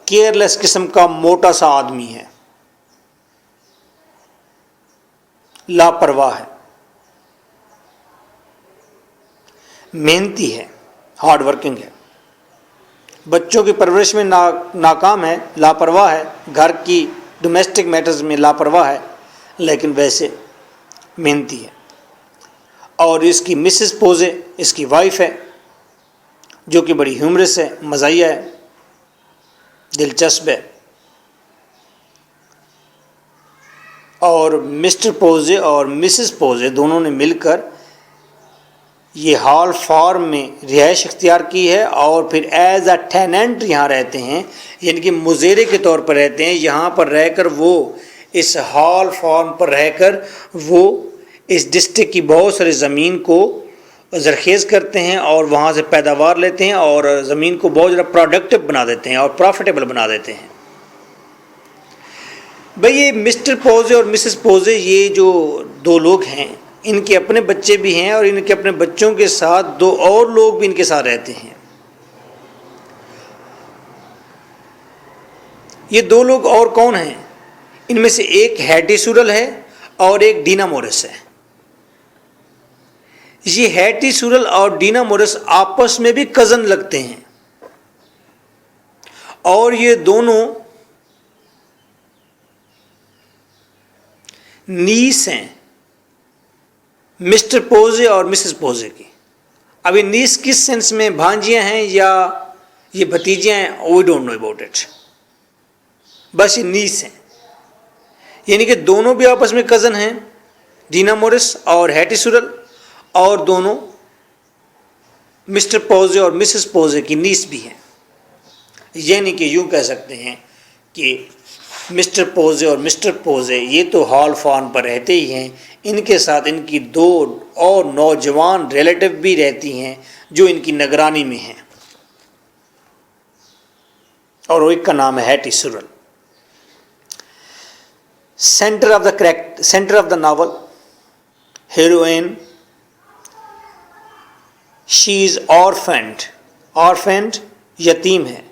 केयरलेस किस्म का मोटा सा आदमी है, लापरवाह है, मेहनती है, हार्ड वर्किंग है, बच्चों की परवरिश में नाकाम है, लापरवाह है, घर की डोमेस्टिक मैटर्स में लापरवाह है, लेकिन वैसे मेहनती है। और इसकी मिसेस पोजे इसकी वाइफ है, जो कि बड़ी ह्यूमरस है, मज़ाहिया है, दिलचस्प है। और मिस्टर पोजे और मिसेस पोजे दोनों ने मिलकर ये हॉल फार्म में रिहाइश इख्तियार की है और फिर एज अ टेनेंट यहाँ रहते हैं, यानी कि मुजेरे के तौर पर रहते हैं। यहाँ पर रहकर वो इस हॉल फार्म पर रहकर वो इस डिस्ट्रिक्ट की बहुत सारी ज़मीन को ज़रखेज़ करते हैं और वहाँ से पैदावार लेते हैं और ज़मीन को बहुत ज़्यादा प्रोडक्टिव बना देते हैं और प्रॉफिटेबल बना देते हैं। भाई ये मिस्टर पोजे और मिसेस पोजे ये जो दो लोग हैं, इनके अपने बच्चे भी हैं और इनके अपने बच्चों के साथ दो और लोग भी इनके साथ रहते हैं। ये दो लोग और कौन हैं? इनमें से एक हैटी सूरल है और एक डीना मोरिस है। ये हैटी सूरल और डीना मोरिस आपस में भी कज़न लगते हैं और ये दोनों नीस हैं मिस्टर पोजे और मिसेस पोजे की। अभी नीस किस सेंस में, भांजियां हैं या ये भतीजियां हैं, we don't know about it, बस ये नीस हैं। यानी कि दोनों भी आपस में कज़न हैं, डीना मोरिस और हैटी सूरल, और दोनों मिस्टर पोजे और मिसेस पोजे की नीस भी हैं। यानी कि यूँ कह सकते हैं कि मिस्टर पोजे और मिस्टर पोजे ये तो हॉल फार्म पर रहते ही हैं, इनके साथ इनकी दो और नौजवान रिलेटिव भी रहती हैं जो इनकी निगरानी में हैं, और एक का नाम है Hetty Sorrel. Centre of the novel, heroine, she is orphaned यतीम है,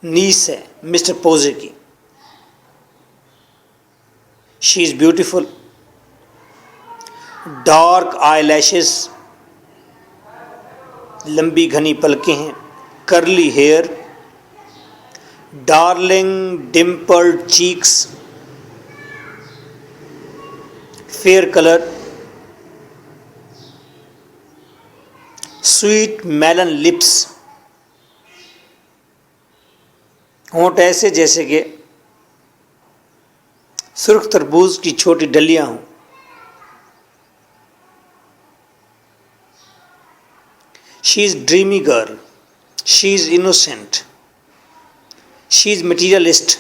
नीस है मिस्टर पोजे की। She is beautiful, dark eyelashes, लंबी घनी पलकें हैं, curly hair, darling dimpled cheeks, fair colour, sweet melon lips, होंठ ऐसे जैसे कि सुर्ख तरबूज की छोटी डलियां हों। She is dreamy girl, she is innocent, she is materialist,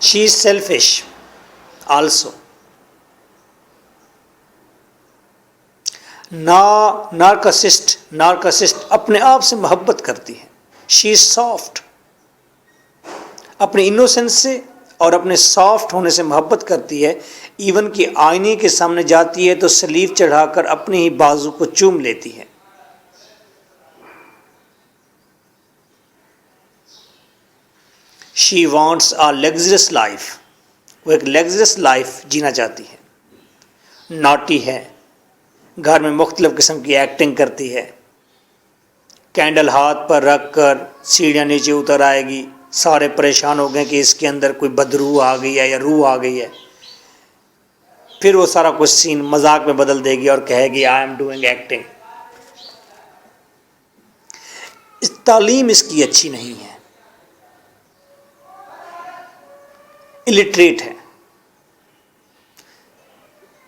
she is selfish also. नार्कसिस्ट अपने आप से मोहब्बत करती है। शी इज सॉफ्ट, अपने इनोसेंस से और अपने सॉफ्ट होने से मोहब्बत करती है। इवन कि आईने के सामने जाती है तो सलीव चढ़ाकर अपने ही बाजू को चूम लेती है। She wants a luxurious life, वो एक लग्जरियस लाइफ जीना चाहती है। नॉटी है, घर में मुख्तलिफ किस्म की एक्टिंग करती है, कैंडल हाथ पर रख कर सीढ़ियाँ नीचे उतर आएगी, सारे परेशान हो गए कि इसके अंदर कोई बदरूह आ गई है या रूह आ गई है। फिर वो सारा कुछ सीन मजाक में बदल देगी और कहेगी आई एम डूइंग एक्टिंग। इस तालीम इसकी अच्छी नहीं है, इलिटरेट है।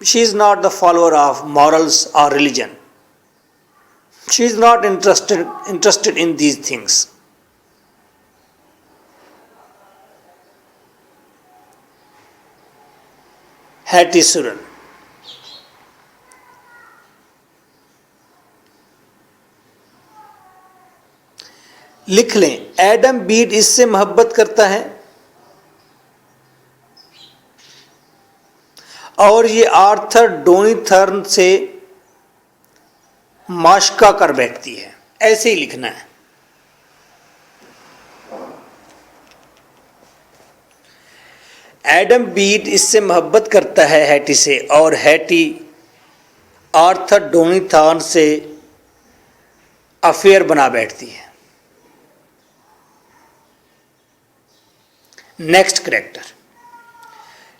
She is not the follower of morals और religion, she is not interested in these things. Hetty Sorrel, लिख लें, एडम बीड इससे मोहब्बत करता है, और ये आर्थर डोनीथर्न से माशका कर बैठती है, ऐसे ही लिखना है। एडम बीट इससे मोहब्बत करता है हैटी से, और हैटी आर्थर डोनीथर्न से अफेयर बना बैठती है। Next character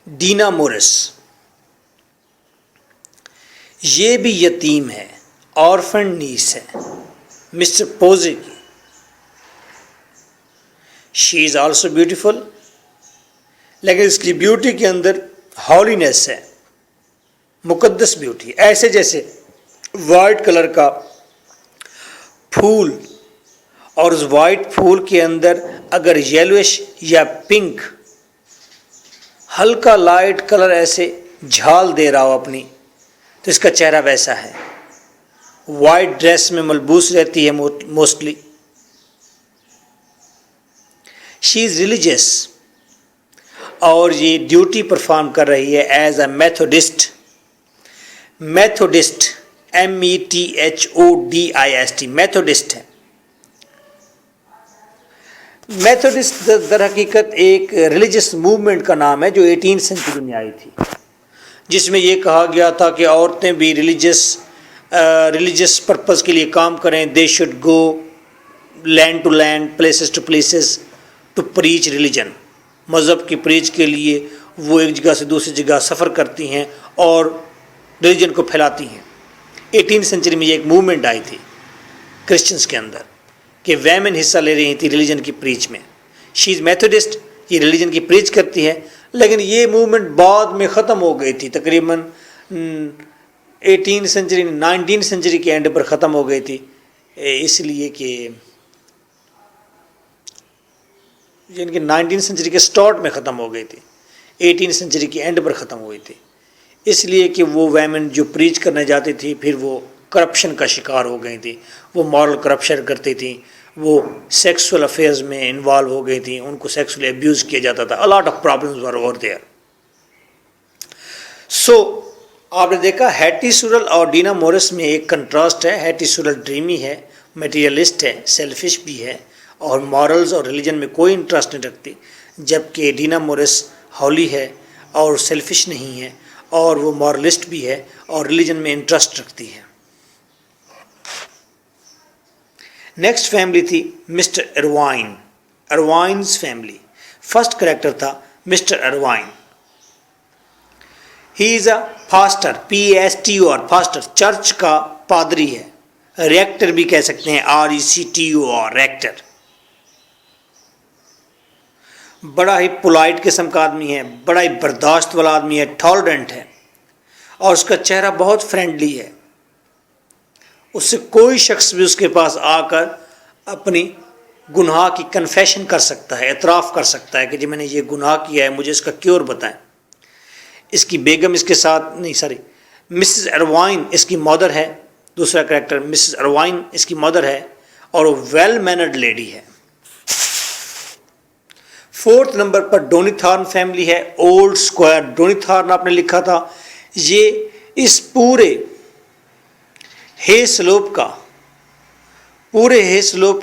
Dinah Morris. ये भी यतीम है, ऑर्फन नीस है मिस्टर पोजे की। शी इज ऑल्सो ब्यूटीफुल, लेकिन इसकी ब्यूटी के अंदर हॉलीनेस है, मुकद्दस ब्यूटी। ऐसे जैसे वाइट कलर का फूल, और उस वाइट फूल के अंदर अगर येलोइश या पिंक हल्का लाइट कलर ऐसे झाल दे रहा हो अपनी, तो इसका चेहरा वैसा है। वाइट ड्रेस में मलबूस रहती है मोस्टली। शी इज रिलीजियस, और ये ड्यूटी परफॉर्म कर रही है as a Methodist. Methodist METHODIST Methodist है। मेथोडिस्ट दर हकीकत एक रिलीजियस मूवमेंट का नाम है जो 18वीं सेंचुरी में आई थी, जिसमें यह कहा गया था कि औरतें भी रिलीजियस पर्पस के लिए काम करें। They should go land to land, places to places to preach religion. मज़हब की प्रीच के लिए वो एक जगह से दूसरी जगह सफ़र करती हैं और रिलीजन को फैलाती हैं। 18वीं सेंचुरी में ये एक मूवमेंट आई थी क्रिश्चियंस के अंदर कि वेमेन हिस्सा ले रही थी रिलीजन की प्रीच में। शी इज़ मेथोडिस्ट, ये रिलीजन की प्रीच करती है, लेकिन ये मूवमेंट बाद में ख़त्म हो गई थी। तकरीबन 19वीं सेंचुरी के एंड पर ख़त्म हो गई थी, इसलिए कि यानी 19वीं सेंचुरी के स्टार्ट में ख़त्म हो गई थी, 18वीं सेंचुरी के एंड पर ख़त्म हुई थी। इसलिए कि वो वेमेन जो प्रीच करने जाती थी फिर वो करप्शन का शिकार हो गई थी, वो मॉरल करप्शन करती थी, वो सेक्सुअल अफेयर्स में इन्वॉल्व हो गई थी, उनको सेक्सुअली अब्यूज़ किया जाता था। A lot of problems were over there. So आपने देखा हैटी सुरल और डीना मोरिस में एक कंट्रास्ट है। हैटी सुरल ड्रीमी है, मटेरियलिस्ट है, सेल्फिश भी है और मॉरल्स और रिलीजन में कोई इंटरेस्ट नहीं रखती, जबकि डीना मोरिस हॉली है और सेल्फिश नहीं है और वो मॉरलिस्ट भी है और रिलीजन में इंटरेस्ट रखती है। नेक्स्ट फैमिली थी Mr Irwine, Irwines family. First character था Mr Irwine. He is a pastor, PASTOR, pastor, church का पादरी है। रेक्टर भी कह सकते हैं, RECTOR, रेक्टर। बड़ा ही पोलाइट किस्म का आदमी है, बड़ा ही बर्दाश्त वाला आदमी है, टॉलरेंट है और उसका चेहरा बहुत फ्रेंडली है। उससे कोई शख्स भी उसके पास आकर अपनी गुनाह की कन्फेशन कर सकता है, एतराफ़ कर सकता है कि जी मैंने ये गुनाह किया है, मुझे इसका क्योर बताएं। इसकी बेगम इसके साथ मिसेस इरवाइन इसकी मदर है। दूसरा कैरेक्टर मिसेस इरवाइन इसकी मदर है और वो वेल मैनर्ड लेडी है। फोर्थ नंबर पर डोनीथॉर्न फैमिली है, ओल्ड स्क्वायर। डोनीथॉर्न आपने लिखा था, ये इस पूरे हेस्लोप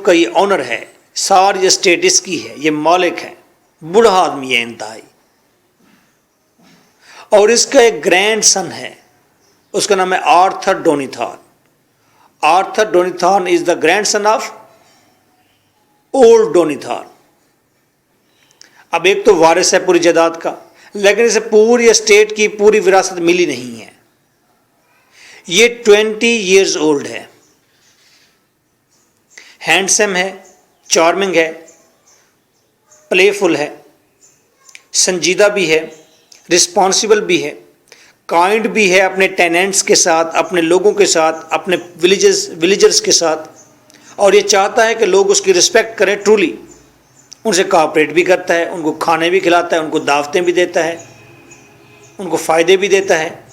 का ये ऑनर है, सारी स्टेट इसकी है, ये मालिक है, बूढ़ा आदमी है इंतहाई। और इसका एक ग्रैंड सन है, उसका नाम है Arthur Donnithorne. Arthur Donnithorne is the grandson of old Donnithorne. अब एक तो वारिस है पूरी जायदाद का, लेकिन इसे पूरी स्टेट की पूरी विरासत मिली नहीं है। ये 20 ईयर्स ओल्ड है, हैंडसम है, चार्मिंग है, प्लेफुल है, संजीदा भी है, रिस्पॉन्सिबल भी है, काइंड भी है अपने टेनेंट्स के साथ, अपने लोगों के साथ, अपने विलेजर्स के साथ, और ये चाहता है कि लोग उसकी रिस्पेक्ट करें ट्रूली। उनसे कोऑपरेट भी करता है, उनको खाने भी खिलाता है, उनको दावतें भी देता है, उनको फ़ायदे भी देता है।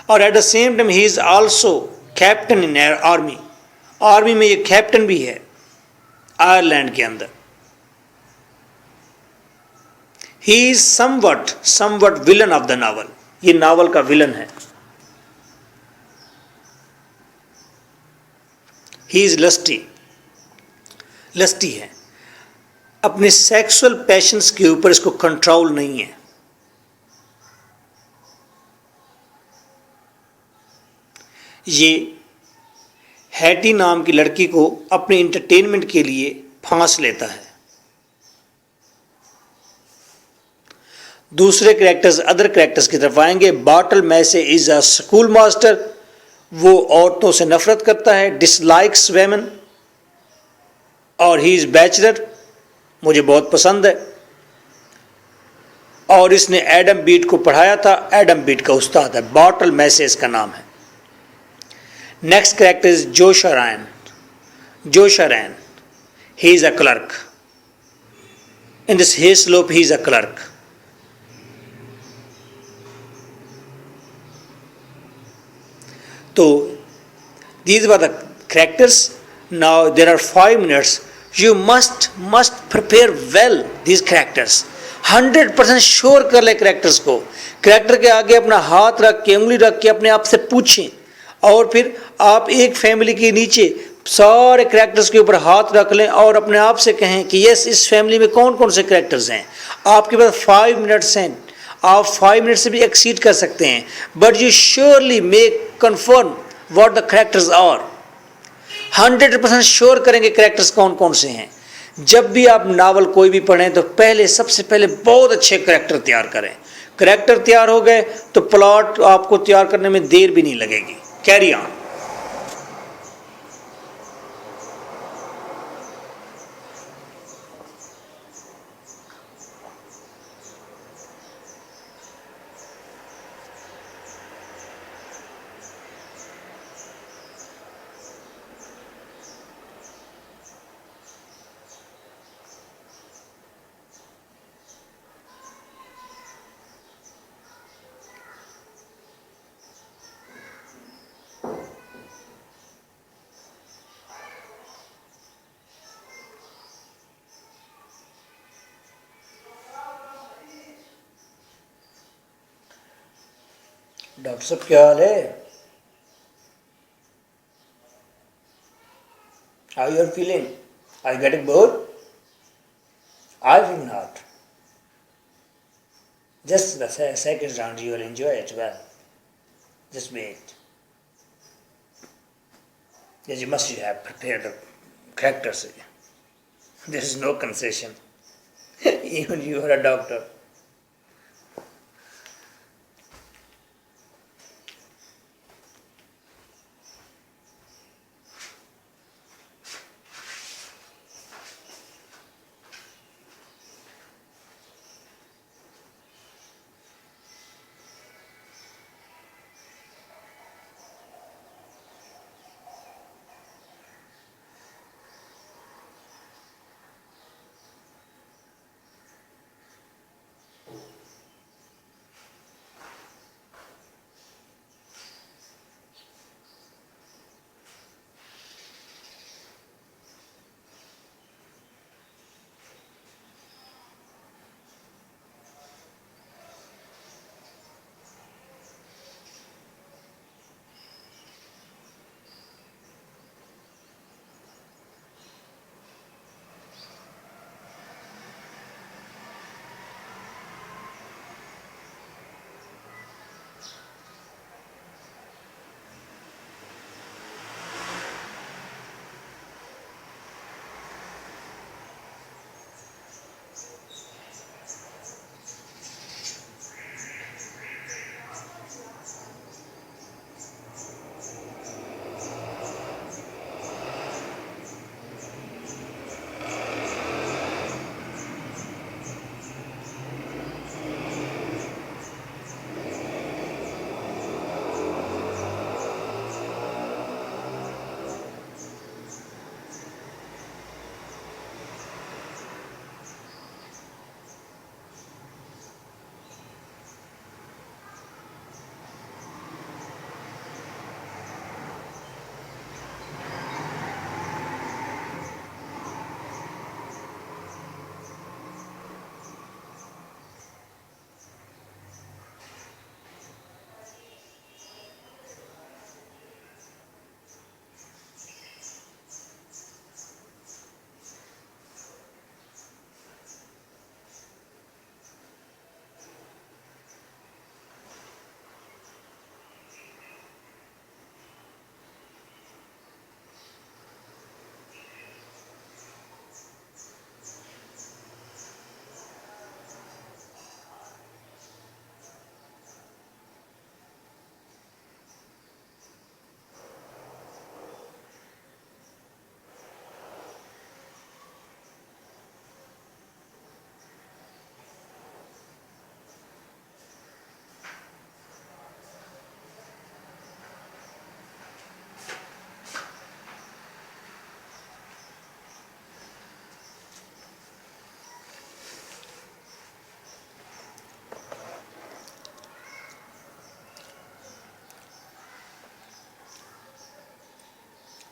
और eight the same time he is also captain in army. Army में ये कैप्टन भी है आयरलैंड के अंदर। He is somewhat villain of the novel, ये नावल का विलन है। ही इज लस्टी है, अपने सेक्सुअल पैशंस के ऊपर इसको कंट्रोल नहीं है। ये हैटी नाम की लड़की को अपने इंटरटेनमेंट के लिए फांस लेता है। दूसरे कैरेक्टर्स, अदर कैरेक्टर्स की तरफ आएंगे। Bartle Massey is a schoolmaster, वो औरतों से नफरत करता है, डिसलाइक्स वेमेन, और ही इज बैचलर, मुझे बहुत पसंद है। और इसने एडम बीट को पढ़ाया था, एडम बीट का उस्ताद है, बाटल मैसे इसका नाम है। Next character is Joshua Rann, he is a clerk. In this Hayslope, he is a clerk. So, these were the characters. Now there are 5 minutes. You must prepare well these characters. 100% sure कर ले कैरेक्टर्स को। कैरेक्टर के आगे अपना हाथ रख के, उंगली रख के अपने आप से पूछें, और फिर आप एक फैमिली के नीचे सारे कैरेक्टर्स के ऊपर हाथ रख लें और अपने आप से कहें कि यस, इस फैमिली में कौन कौन से कैरेक्टर्स हैं। आपके पास 5 मिनट्स हैं, आप 5 मिनट से भी एक्सीड कर सकते हैं, but you surely make confirm what the characters are. 100% sure करेंगे कैरेक्टर्स कौन कौन से हैं। जब भी आप नावल कोई भी पढ़ें तो सबसे पहले बहुत अच्छे कैरेक्टर तैयार करें। कैरेक्टर तैयार हो गए तो प्लॉट आपको तैयार करने में देर भी नहीं लगेगी। Carry on. डॉक्टर साहब क्या हाल है? How you are feeling? Are you getting bored? I think not. Just the second round, you will enjoy it well. Just wait. Yes, you must have prepared the characters. There is no concession. Even you are a doctor.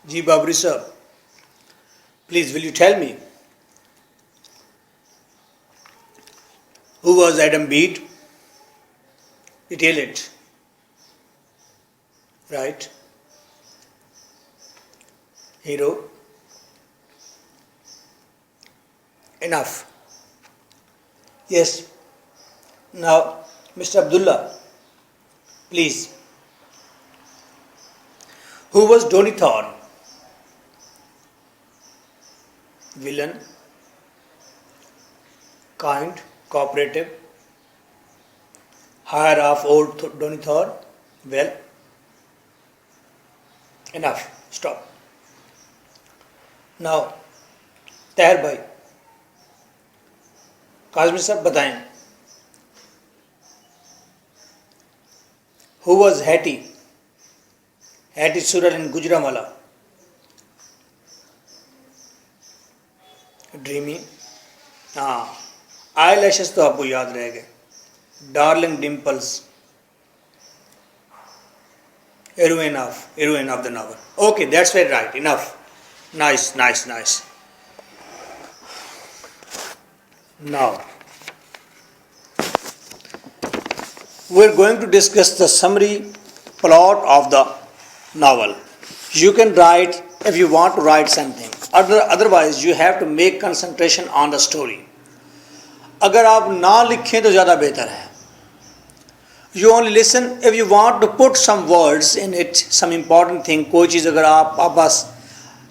जी बाबरी साहब, please will you tell me who was Adam Bede? Detail it. Right? Hero. Enough. Yes. Now, Mr. Abdullah, please. Who was Donny Thorne? Villain, kind, cooperative, higher of old Donny Thorne. Well, enough. Stop. Now, तहर भाई, काजमी साहब बताएं. Who was Hattie? Hattie Sural in Gujranwala. Dreamy. हाँ, आई लैशेस तो आपको याद रह गए. Darling dimples, heroine of the novel. Okay, that's very right. Enough. Nice. Now, we're going to discuss the summary plot of the novel. You can write if you want to write something. Otherwise, you have to make concentration on the story. अगर आप ना लिखें तो ज़्यादा बेहतर है. You only listen if you want to put some words in it, some important thing. कोई चीज़ अगर आप बस,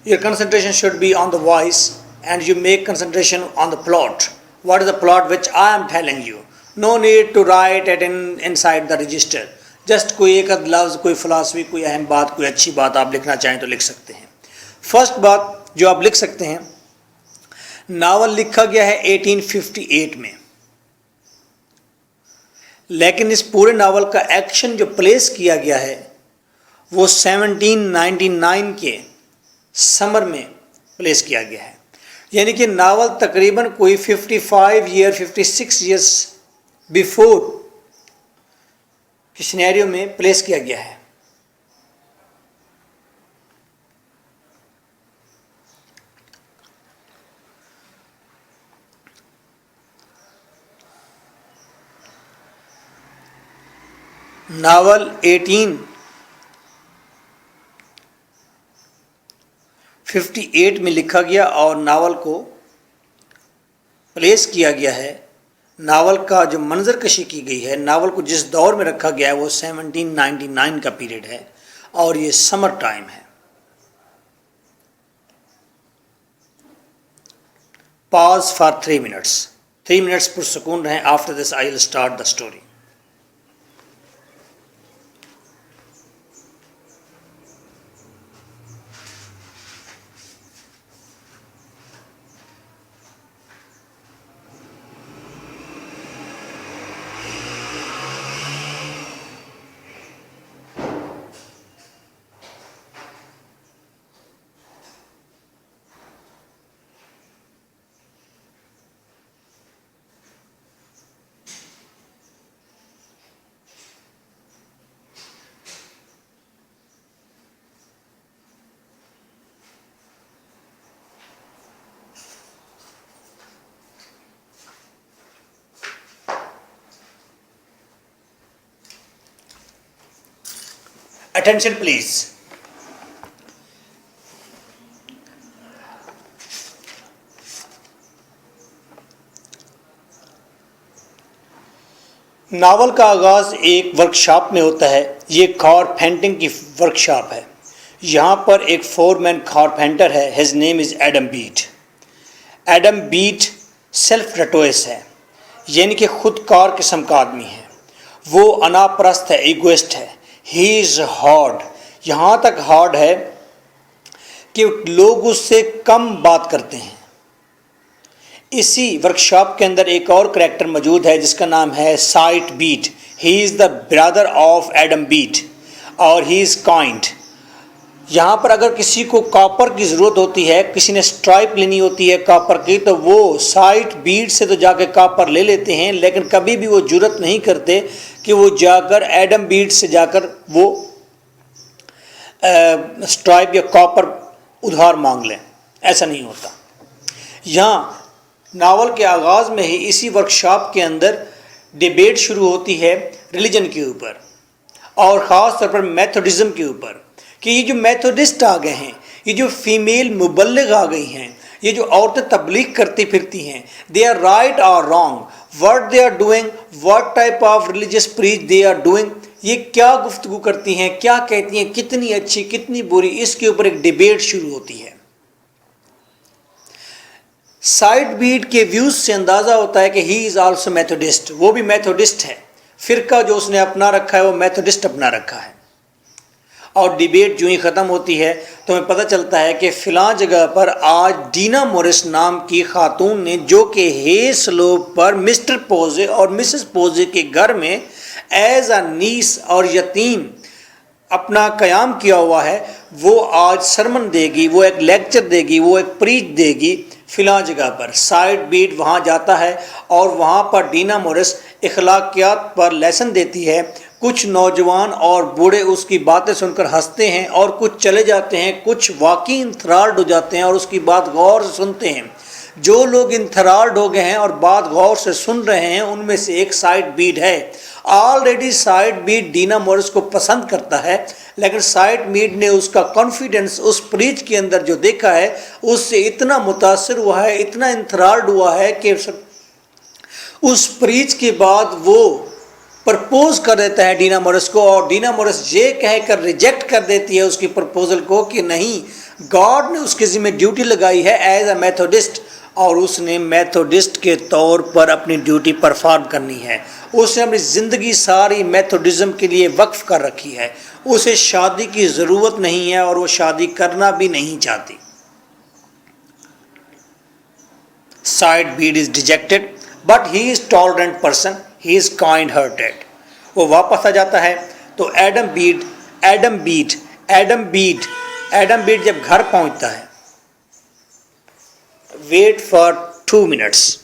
your concentration should be on the voice and you make concentration on the plot. What is the plot which I am telling you? No need to write it inside the register. Just कोई एक लफ्ज़, कोई philosophy, कोई अहम बात, कोई अच्छी बात आप लिखना चाहें तो लिख सकते हैं. फर्स्ट बात जो आप लिख सकते हैं, नावल लिखा गया है 1858 में, लेकिन इस पूरे नावल का एक्शन जो प्लेस किया गया है वो 1799 के समर में प्लेस किया गया है. यानी कि नावल तकरीबन कोई 56 ईयर्स बिफोर के सिनेरियो में प्लेस किया गया है. नावल 1858 में लिखा गया और नावल को प्लेस किया गया है. नावल का जो मंजर कशी की गई है, नावल को जिस दौर में रखा गया है वो 1799 का पीरियड है और ये समर टाइम है. Pause for 3 minutes. 3 मिनट्स पुरसुकून रहें. After this I will start the story. Attention please. Novel का आगाज़ एक वर्कशॉप में होता है. ये कारपेंटिंग की वर्कशॉप है. यहाँ पर एक 4-मैन कारपेंटर है. His name is Adam Bede. Adam Bede self righteous है, यानी कि खुदकार किस्म का आदमी है. वो अनापरस्त है, ईगोइस्ट है. He is hard. यहाँ तक हार्ड है कि लोग उससे कम बात करते हैं. इसी वर्कशॉप के अंदर एक और करैक्टर मौजूद है जिसका नाम है Seth Bede. He is the brother of Adam Bede और ही इज़ काइंड. यहाँ पर अगर किसी को कॉपर की ज़रूरत होती है, किसी ने स्ट्राइप लेनी होती है कॉपर की, तो वो साइट बीट से तो जाकर कॉपर ले लेते हैं, लेकिन कभी भी वो जुर्रत नहीं करते कि वो जाकर एडम बीट से जाकर वो स्ट्राइप या कॉपर उधार मांग लें, ऐसा नहीं होता। यहाँ नावल के आगाज़ में ही इसी वर्कशॉप के अंदर डिबेट शुरू होती है रिलीजन के ऊपर, और ख़ास तौर पर मेथोडिज़म के ऊपर, कि ये जो मेथोडिस्ट आ गए हैं, ये जो फीमेल मुबल्लिग आ गई हैं, ये जो औरतें तबलीग करती फिरती हैं, दे आर राइट और wrong, what they are doing, what type of religious preach they are doing, ये क्या गुफ्तगू करती हैं, क्या कहती हैं, कितनी अच्छी कितनी बुरी, इसके ऊपर एक डिबेट शुरू होती है। साइड बीट के व्यूज़ से अंदाज़ा होता है कि ही इज़ आल्सो मेथोडिस्ट, वो भी मेथोडिस्ट है, फ़िरका जो उसने अपना रखा है वो मेथोडिस्ट अपना रखा है। और डिबेट जो ही ख़त्म होती है तो हमें पता चलता है कि फ़िलाँ जगह पर आज डीना मोरिस नाम की खातून ने, जो कि हे स्लोप पर मिस्टर पोजे और मिसेस पोजे के घर में एज अ नीस और यतीम अपना क़याम किया हुआ है, वो आज सरमन देगी, वो एक लेक्चर देगी, वो एक प्रीच देगी फ़िलाँ जगह पर। साइड बीट वहाँ जाता है और वहाँ पर डीना मोरिस इखलाकियात पर लेसन देती है। कुछ नौजवान और बूढ़े उसकी बातें सुनकर हंसते हैं और कुछ चले जाते हैं, कुछ वाकई इंथराल्ड हो जाते हैं और उसकी बात गौर से सुनते हैं। जो लोग इंथराल्ड हो गए हैं और बात गौर से सुन रहे हैं, उनमें से एक साइड बीट है। Already side beat Dina Morris को पसंद करता है, लेकिन साइड बीट ने उसका कॉन्फिडेंस उस प्रीच के अंदर जो देखा है उससे इतना मुतासिर हुआ है, इतना इंथराल्ड हुआ है कि उस प्रीच के बाद वो प्रपोज कर देता है डीना मोरिस को, और डीना मोरिस ये कहकर रिजेक्ट कर देती है उसकी प्रपोजल को कि नहीं, गॉड ने उसके ज़िम्मे ड्यूटी लगाई है एज अ मेथोडिस्ट, और उसने मेथोडिस्ट के तौर पर अपनी ड्यूटी परफॉर्म करनी है। उसने अपनी ज़िंदगी सारी मेथोडिज़म के लिए वक्फ कर रखी है। उसे शादी की ज़रूरत नहीं है और वो शादी करना भी नहीं चाहती। Seth Bede is dejected but he is tolerant person, he is kind hearted. वो वापस आ जाता है तो एडम बीट जब घर पहुंचता है, wait for 2 minutes.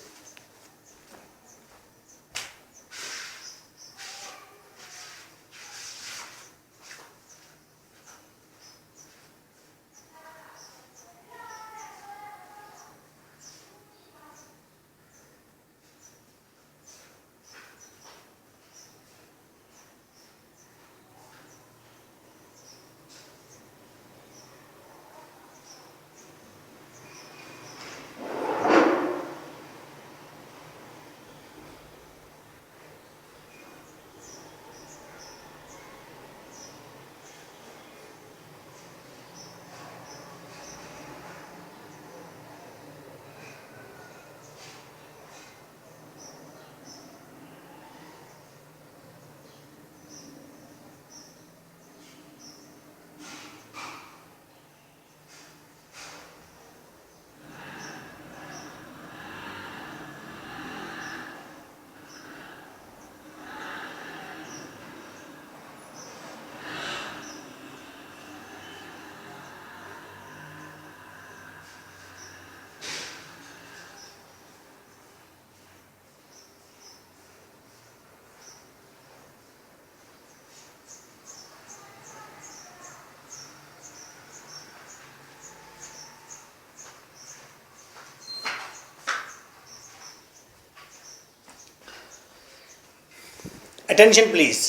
Attention please.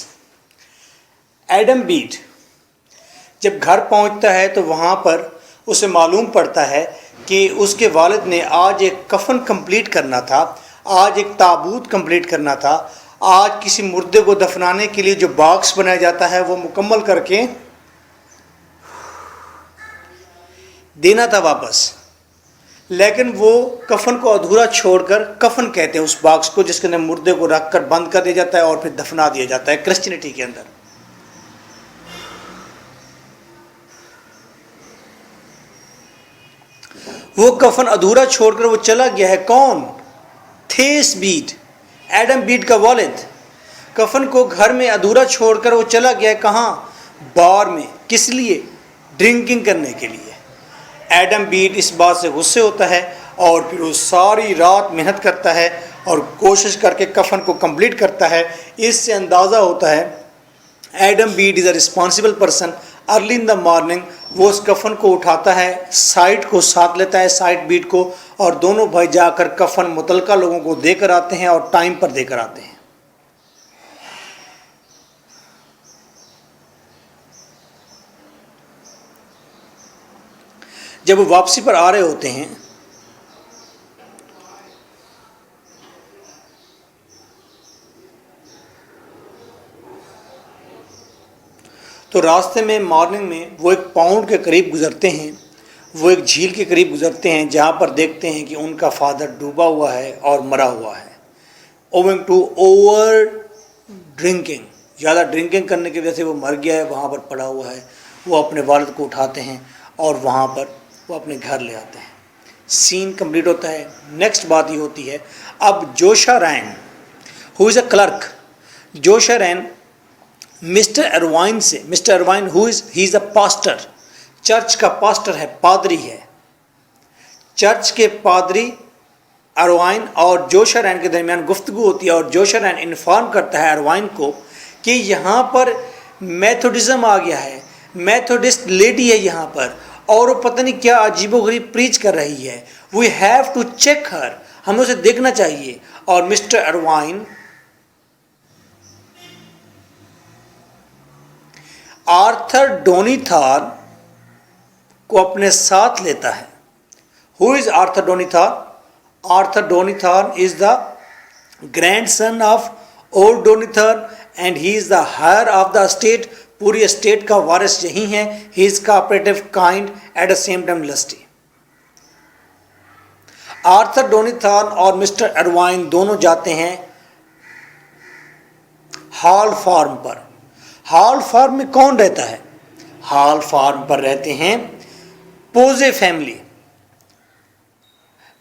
Adam Bede जब घर पहुंचता है तो वहाँ पर उसे मालूम पड़ता है कि उसके वालिद ने आज एक कफन कंप्लीट करना था, आज एक ताबूत कंप्लीट करना था, आज किसी मुर्दे को दफनाने के लिए जो बॉक्स बनाया जाता है वो मुकम्मल करके देना था वापस। लेकिन वो कफन को अधूरा छोड़कर, कफन कहते हैं उस बॉक्स को जिसके अंदर मुर्दे को रखकर बंद कर दिया जाता है और फिर दफना दिया जाता है क्रिश्चियनिटी के अंदर। वो कफन अधूरा छोड़कर वो चला गया है। कौन? थेस बीट, एडम बीट का वालिद। कफन को घर में अधूरा छोड़कर वो चला गया है कहाँ? बार में। किस लिए? ड्रिंकिंग करने के लिए। एडम बीट इस बात से गुस्से होता है और फिर वो सारी रात मेहनत करता है और कोशिश करके कफन को कंप्लीट करता है। इससे अंदाज़ा होता है Adam Bede is a responsible person, early in the morning वो उस कफन को उठाता है, साइड को साथ लेता है, साइड बीट को, और दोनों भाई जाकर कफन मुतलका लोगों को देकर आते हैं और टाइम पर देकर आते हैं। जब वो वापसी पर आ रहे होते हैं तो रास्ते में मॉर्निंग में वो एक पाउंड के करीब गुजरते हैं, वो एक झील के करीब गुजरते हैं जहाँ पर देखते हैं कि उनका फादर डूबा हुआ है और मरा हुआ है, ओविंग टू ओवर ड्रिंकिंग, ज़्यादा ड्रिंकिंग करने की वजह से वो मर गया है, वहाँ पर पड़ा हुआ है। वो अपने वालिद को उठाते हैं और वहाँ पर वो अपने घर ले आते हैं। सीन कंप्लीट होता है। नेक्स्ट बात ये होती है, अब Joshua Rann who is a clerk, Joshua Rann Mr Irwine से, Mr Irwine he is a pastor, church का पास्टर है, पादरी है। चर्च के पादरी अरवाइन और जोशा रैन के दरमियान गुफ्तगू होती है और जोशा रैन इन्फॉर्म करता है अरवाइन को कि यहाँ पर मेथोडिज्म आ गया है, मेथोडिस्ट लेडी है यहाँ पर और वो पता नहीं क्या अजीबोगरीब प्रीच कर रही है, वी हैव टू चेक हर, हमें उसे देखना चाहिए। और मिस्टर अरवाइन आर्थर डोनिथान को अपने साथ लेता है। Who is Arthur Donnithorne? Arthur Donnithorne is the grandson of old Donnithorne and he is the heir of the estate, पूरी स्टेट का वारिस यही है। He is cooperative, kind, at the same time lusty. Arthur Donnithorne और मिस्टर अरवाइन दोनों जाते हैं हॉल फार्म पर। हॉल फार्म में कौन रहता है? हॉल फार्म पर रहते हैं पोजे फैमिली।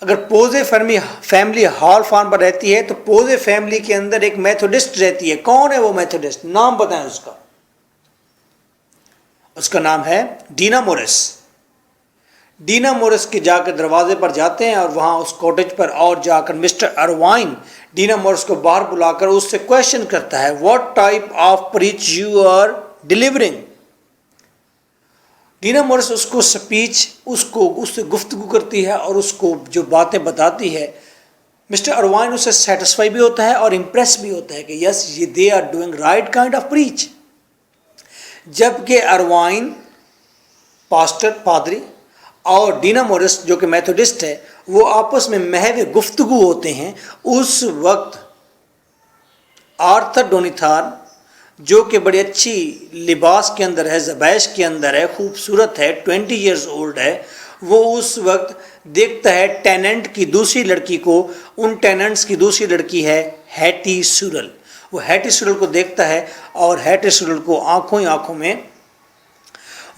अगर पोजे फैमिली हॉल फार्म पर रहती है तो पोजे फैमिली के अंदर एक मेथोडिस्ट रहती है। कौन है वो मेथोडिस्ट? नाम बताएं उसका। उसका नाम है डीना मोरिस। डीना मोरिस के जाकर दरवाजे पर जाते हैं और वहाँ उस कॉटेज पर और जाकर मिस्टर अरवाइन डीना मोरिस को बाहर बुलाकर उससे क्वेश्चन करता है, what type of preach you are delivering. Dinah Morris उसको स्पीच, उससे गुफ्तगू करती है और उसको जो बातें बताती है, मिस्टर अरवाइन उससे सेटिस्फाई भी होता है और इम्प्रेस भी होता है कि यस ये they are doing right kind of preach. जबकि अरवाइन पास्टर, पादरी, और डीना मोरिस जो कि मेथोडिस्ट है, वो आपस में महज गुफ्तगू होते हैं। उस वक्त आर्थर डोनिथान जो कि बड़ी अच्छी लिबास के अंदर है, ज़बैश के अंदर है, खूबसूरत है, 20 ईयर्स ओल्ड है, वो उस वक्त देखता है टेनेंट की दूसरी लड़की को। उन टेनेंट्स की दूसरी लड़की है हैटी सुरल। वो हैटी सुरल को देखता है और हैटी सुरल को आंखों ही आंखों में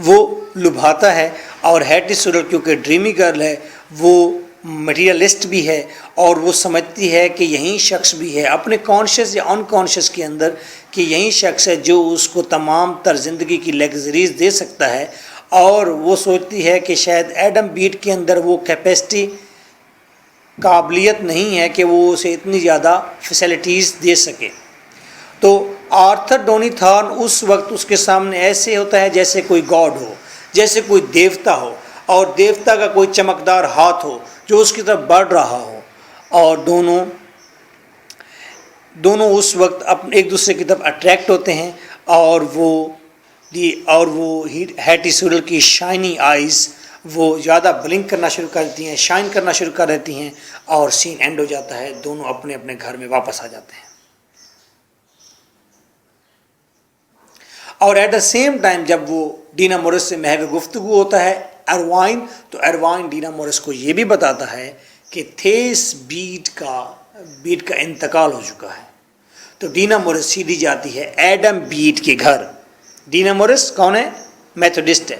वो लुभाता है। और हैटी सुरल क्योंकि ड्रीमी गर्ल है, वो मटीरियलिस्ट भी है और वो समझती है कि यही शख्स भी है अपने कॉन्शियस या अनकॉन्शियस के अंदर कि यही शख्स है जो उसको तमाम तर ज़िंदगी की लग्जरीज दे सकता है। और वो सोचती है कि शायद एडम बीट के अंदर वो कैपेसिटी, काबिलियत नहीं है कि वो उसे इतनी ज़्यादा फैसिलिटीज़ दे सके। तो आर्थर डोनिथान उस वक्त उसके सामने ऐसे होता है जैसे कोई गॉड हो, जैसे कोई देवता हो, और देवता का कोई चमकदार हाथ हो जो उसकी तरफ बढ़ रहा हो। और दोनों उस वक्त एक दूसरे की तरफ अट्रैक्ट होते हैं और वो हैटी सुरल की शाइनी आइज़ वो ज़्यादा ब्लिंक करना शुरू कर देती हैं, शाइन करना शुरू कर देती हैं और सीन एंड हो जाता है। दोनों अपने अपने घर में वापस आ जाते हैं। और एट द सेम टाइम जब वो डीना मोरिस से महज गुफ्तगू होता है अरवाइन, तो अरवाइन डीना मोरिस को ये भी बताता है कि थेस बीट का इंतकाल हो चुका है। तो डीना मोरिस सीधी जाती है एडम बीट के घर। डीना मोरिस कौन है? मेथोडिस्ट है।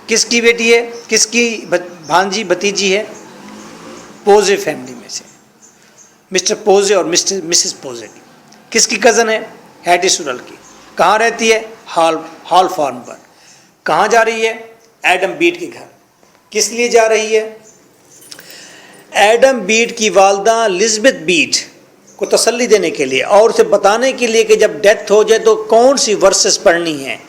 किसकी बेटी है? किसकी भांजी भतीजी है? पोजे फैमिली में से मिस्टर पोजे और मिसेस पोजे की। किसकी कज़न है? हैटी सुरल की। कहाँ रहती है? हॉल फार्म पर। कहाँ जा रही है? एडम बीट के घर। किस लिए जा रही है? एडम बीट की वालदा लिज़बेथ बीट को तसल्ली देने के लिए और उसे बताने के लिए कि जब डेथ हो जाए तो कौन सी वर्सेस पढ़नी है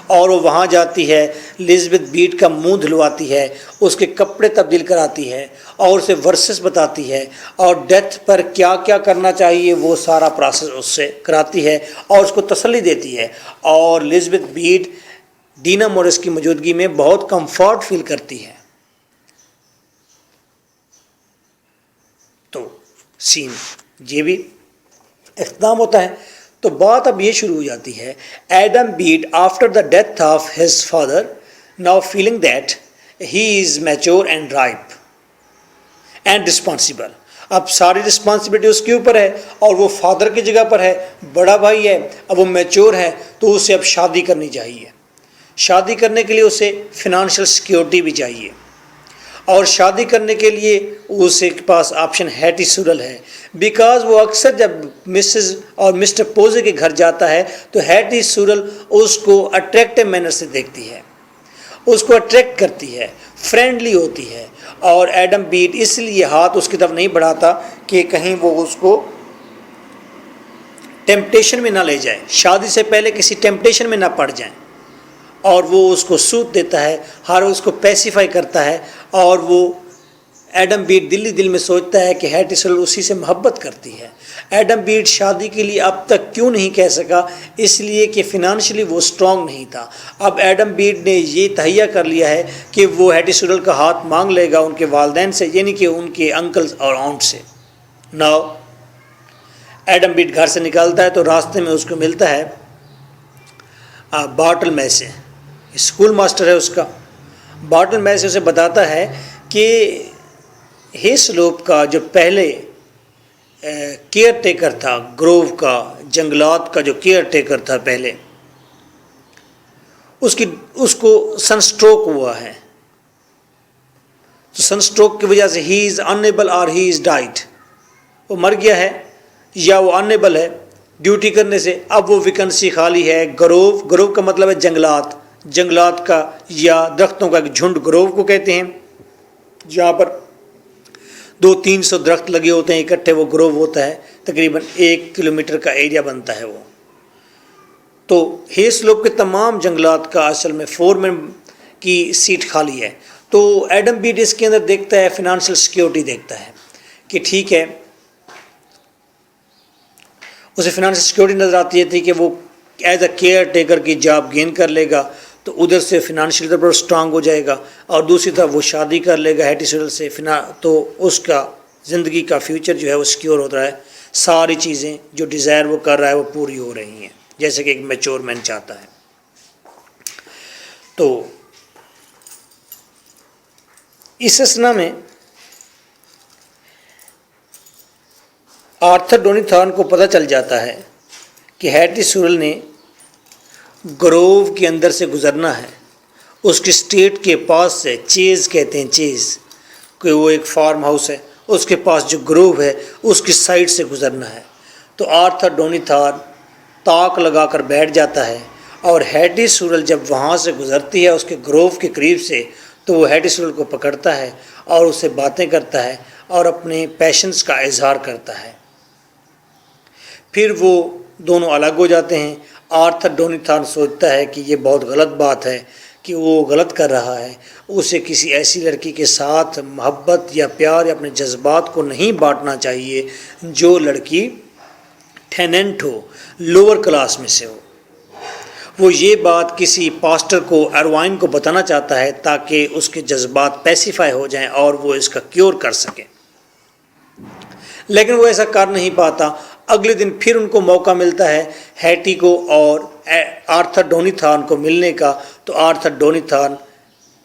और वो वहाँ जाती है, एलिज़ाबेथ बीट का मुंह धुलवाती है, उसके कपड़े तब्दील कराती है और उसे वर्सेस बताती है और डेथ पर क्या क्या करना चाहिए वो सारा प्रोसेस उससे कराती है और उसको तसल्ली देती है। और एलिज़ाबेथ बीट डीना मॉरिस की मौजूदगी में बहुत कंफर्ट फील करती है। तो सीन ये भी इख्तिताम होता है। तो बात अब ये शुरू हो जाती है, Adam Bede after the death of his father now feeling that he is mature and ripe and responsible. अब सारी रिस्पॉन्सिबिलिटी उसके ऊपर है और वो फादर की जगह पर है, बड़ा भाई है, अब वो मैच्योर है तो उसे अब शादी करनी चाहिए। शादी करने के लिए उसे फिनंशियल सिक्योरिटी भी चाहिए और शादी करने के लिए उसके पास ऑप्शन हैटी सूरल है। बिकॉज वो अक्सर जब मिसेस और मिस्टर पोजे के घर जाता है तो हैटी सूरल उसको अट्रैक्टिव मैनर से देखती है, उसको अट्रैक्ट करती है, फ्रेंडली होती है और एडम बीट इसलिए हाथ उसकी तरफ नहीं बढ़ाता कि कहीं वो उसको टेम्पटेशन में ना ले जाए, शादी से पहले किसी टेम्पटेशन में ना पड़ जाए। और वो उसको सूद देता है, हर उसको पैसिफाई करता है और वो एडम बीट दिल में सोचता है कि हैटी सूरल उसी से मोहब्बत करती है। एडम बीट शादी के लिए अब तक क्यों नहीं कह सका, इसलिए कि फिनंशियली वो स्ट्रांग नहीं था। अब एडम बीट ने ये तहैया कर लिया है कि वो हैटी सूरल का हाथ मांग लेगा उनके वालिदैन से, यानी कि उनके अंकल्स और आउंट से। नाउ एडम बीट घर से निकलता है तो रास्ते में उसको मिलता है बार्टल मैसे, स्कूल मास्टर है उसका। बार्टल मैसे उसे बताता है कि हिस्लोप का जो पहले केयर टेकर था, ग्रोव का, जंगलात का जो केयर टेकर था पहले, उसको सनस्ट्रोक हुआ है। तो सनस्ट्रोक की वजह से ही इज़ अनएबल और ही इज़ डाइड, वो मर गया है या वो अनएबल है ड्यूटी करने से। अब वो वैकेंसी खाली है। ग्रोव का मतलब है जंगलात का या दरख्तों का एक झुंड ग्रोव को कहते हैं, जहाँ पर 200-300 दरख्त लगे होते हैं इकट्ठे, वो ग्रोव होता है। तकरीबन 1 किलोमीटर का एरिया बनता है वो। तो हिस्लोप के तमाम जंगलात का असल में फोरमैन की सीट खाली है। तो एडम बीट इसके अंदर देखता है फिनंशियल सिक्योरिटी, देखता है कि ठीक है, उसे फिनंशियल सिक्योरिटी नज़र आती थी कि वो एज अ केयर टेकर की जॉब गेन कर लेगा तो उधर से फिनंशियल तौर पर स्ट्रांग हो जाएगा और दूसरी तरफ वो शादी कर लेगा हैटी सूरल से, तो उसका ज़िंदगी का फ्यूचर जो है वो सिक्योर होता है। सारी चीज़ें जो डिज़ायर वो कर रहा है वो पूरी हो रही हैं जैसे कि एक मैच्योर मैन चाहता है। तो इस असना में आर्थर डोनाथन को पता चल जाता है कि हैटी सूरल ने ग्रोव के अंदर से गुज़रना है, उसकी स्टेट के पास से, चेज़ कहते हैं, चेज़ कि वो एक फार्म हाउस है, उसके पास जो ग्रोव है उसकी साइड से गुज़रना है। तो आर्थर डोनाथन ताक लगा कर बैठ जाता है और हैटी सूरल जब वहाँ से गुज़रती है उसके ग्रोव के करीब से तो वो हैटी सूरल को पकड़ता है और उससे बातें करता है और अपने पैशंस का इजहार करता है। फिर वो दोनों अलग हो जाते हैं। आर्थर डोनाथन सोचता है कि ये बहुत गलत बात है कि वो गलत कर रहा है, उसे किसी ऐसी लड़की के साथ मोहब्बत या प्यार या अपने जज्बात को नहीं बांटना चाहिए जो लड़की टेनेंट हो, लोअर क्लास में से हो। वो ये बात किसी पास्टर को, अरवाइन को बताना चाहता है ताकि उसके जज्बात पैसिफाई हो जाएं और वो इसका क्योर कर सके, लेकिन वो ऐसा कर नहीं पाता। अगले दिन फिर उनको मौका मिलता है हैटी को और आर्थर डोनाथन को मिलने का। तो आर्थर डोनाथन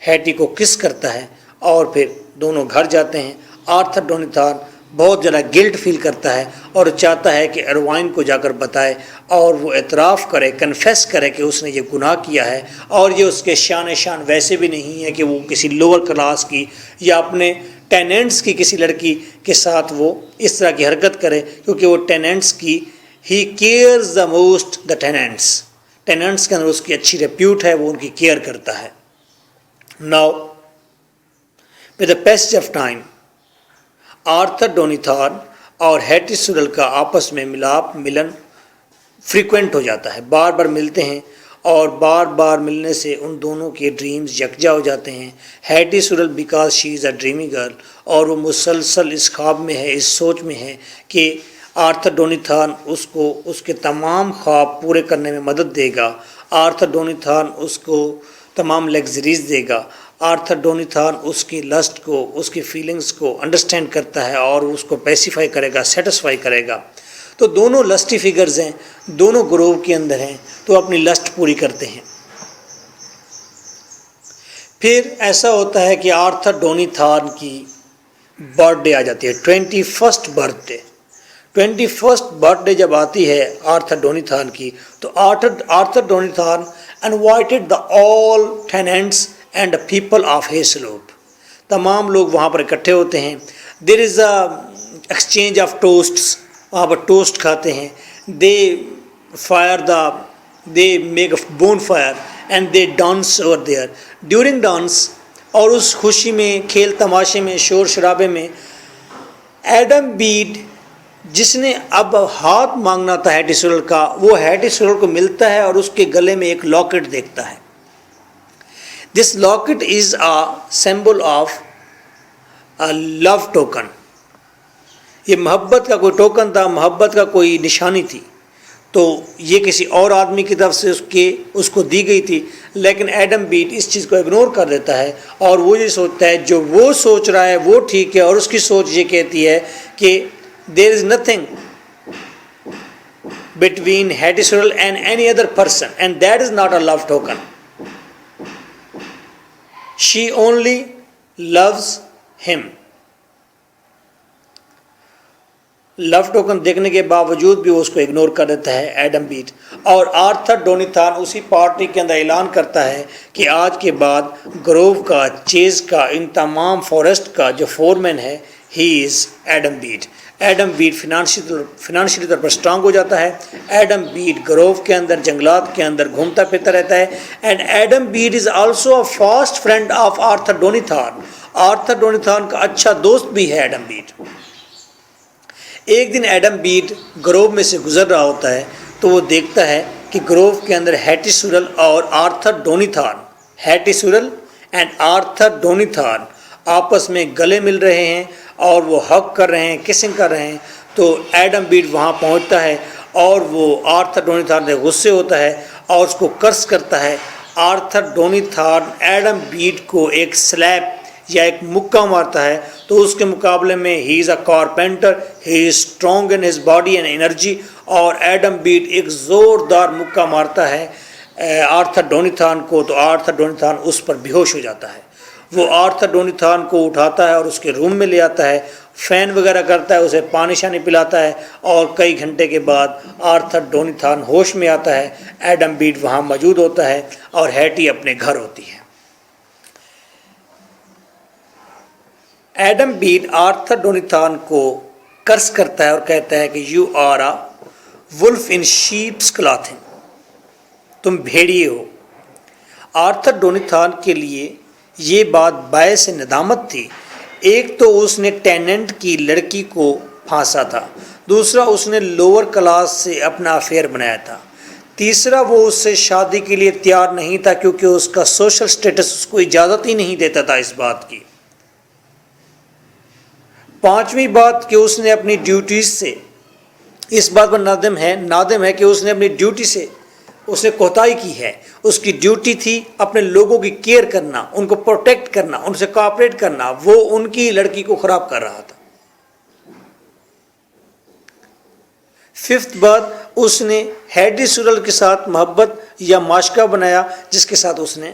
हैटी को किस करता है और फिर दोनों घर जाते हैं। आर्थर डोनाथन बहुत ज़्यादा गिल्ट फील करता है और चाहता है कि अरवाइन को जाकर बताए और वो एतराफ़ करे, कन्फेस करे कि उसने ये गुनाह किया है और ये उसके शान वैसे भी नहीं है कि वो किसी लोअर क्लास की या अपने टेनेंट्स की किसी लड़की के साथ वो इस तरह की हरकत करे, क्योंकि वो टेनेंट्स की he cares the most the tenants के अंदर उसकी अच्छी रेप्यूट है, वो उनकी केयर करता है। Now with the passage of time Arthur Donnithorne और हैटी सूरल का आपस में मिलन फ्रीक्वेंट हो जाता है, बार बार मिलते हैं और बार बार मिलने से उन दोनों के ड्रीम्स यकजा हो जाते हैं। Hetty Sorrel because she is a dreamy girl, और वो मुसलसल इस ख्वाब में है, इस सोच में है कि आर्थर डोनाथन उसको उसके तमाम ख्वाब पूरे करने में मदद देगा। आर्थर डोनाथन उसको तमाम लग्जरीज देगा। आर्थर डोनाथन उसकी लस्ट को, उसकी फीलिंग्स को अंडरस्टैंड करता है और उसको पैसिफाई करेगा, सेटिस्फाई करेगा। तो दोनों लस्टी फिगर्स हैं, दोनों ग्रोव के अंदर हैं, तो अपनी लस्ट पूरी करते हैं। फिर ऐसा होता है कि आर्थर डोनाथन की बर्थडे आ जाती है, 21st बर्थडे। 21st बर्थडे जब आती है आर्थर डोनाथन की, तो Arthur Donnithorne invited the all tenants and people of Hayslope. तमाम लोग वहाँ पर इकट्ठे होते हैं। There is a exchange of toasts, वहाँ पर टोस्ट खाते हैं। They make a bonfire and they dance over there during dance. और उस खुशी में, खेल तमाशे में, शोर शराबे में एडम बीड, जिसने अब हाथ मांगना था हैटी सुरल का, वो हैटी सुरल को मिलता है और उसके गले में एक लॉकेट देखता है। This locket is a symbol of a love token. ये मोहब्बत का कोई टोकन था, मोहब्बत का कोई निशानी थी। तो ये किसी और आदमी की तरफ से उसको दी गई थी, लेकिन एडम बीट इस चीज़ को इग्नोर कर देता है और वो ये सोचता है जो वो सोच रहा है वो ठीक है, और उसकी सोच ये कहती है कि there is nothing between Hetty Sorrel and any other person and that is not a love token. She only loves him. Love token देखने के बावजूद भी वो उसको इग्नोर कर देता है एडम बीट। और आर्थर डोनाथन उसी पार्टी के अंदर ऐलान करता है कि आज के बाद ग्रोव का, चेज का, इन तमाम फॉरेस्ट का जो फोरमैन है, he is Adam Bede. Adam Bede financially तौर पर स्ट्रांग हो जाता है। एडम बीट ग्रोव के अंदर, जंगलात के अंदर घूमता फिरता रहता है। And Adam Bede is also a fast friend of Arthur Donnithorne. Arthur Donnithorne का अच्छा दोस्त भी है एडम बीट। एक दिन एडम बीट ग्रोव में से गुजर रहा होता है, तो वो देखता है कि ग्रोव के अंदर हैटी सुरल और Arthur डोनाथन, Hattie Sorrel and Arthur डोनाथन आपस में गले मिल रहे हैं और वो हग कर रहे हैं, किसिंग कर रहे हैं। तो एडम बीट वहाँ पहुँचता है और वो आर्थर डोनाथन से गुस्से होता है और उसको कर्स करता है। आर्थर डोनाथन एडम बीट को एक स्लैप या एक मुक्का मारता है, तो उसके मुकाबले में ही is a carpenter, he is strong in his body and energy. और एडम बीट एक ज़ोरदार मुक्का मारता है आर्थर डोनाथन को, तो आर्थर डोनाथन उस पर बेहोश हो जाता है। वो आर्थर डोनाथन को उठाता है और उसके रूम में ले आता है, फ़ैन वगैरह करता है, उसे पानी शानी पिलाता है, और कई घंटे के बाद आर्थर डोनाथन होश में आता है। एडम बीट वहाँ मौजूद होता है और हैटी अपने घर होती है। एडम बीट आर्थर डोनाथन को कर्स करता है और कहता है कि you are a wolf in sheep's clothing, तुम भेड़िए हो। आर्थर डोनाथन के लिए ये बात बायस नदामत थी। एक तो उसने टेनेंट की लड़की को फांसा था, दूसरा उसने लोअर क्लास से अपना अफेयर बनाया था, तीसरा वो उससे शादी के लिए तैयार नहीं था क्योंकि उसका सोशल स्टेटस उसको इजाज़त ही नहीं देता था इस बात की। पांचवी बात कि उसने अपनी ड्यूटीज से इस बात पर नादिम है कि उसने अपनी ड्यूटी से उसने कोताही की है। उसकी ड्यूटी थी अपने लोगों की केयर करना, उनको प्रोटेक्ट करना, उनसे कोऑपरेट करना। वो उनकी लड़की को खराब कर रहा था। फिफ्थ बात, उसने हैटी सुरल के साथ मोहब्बत या माशका बनाया जिसके साथ उसने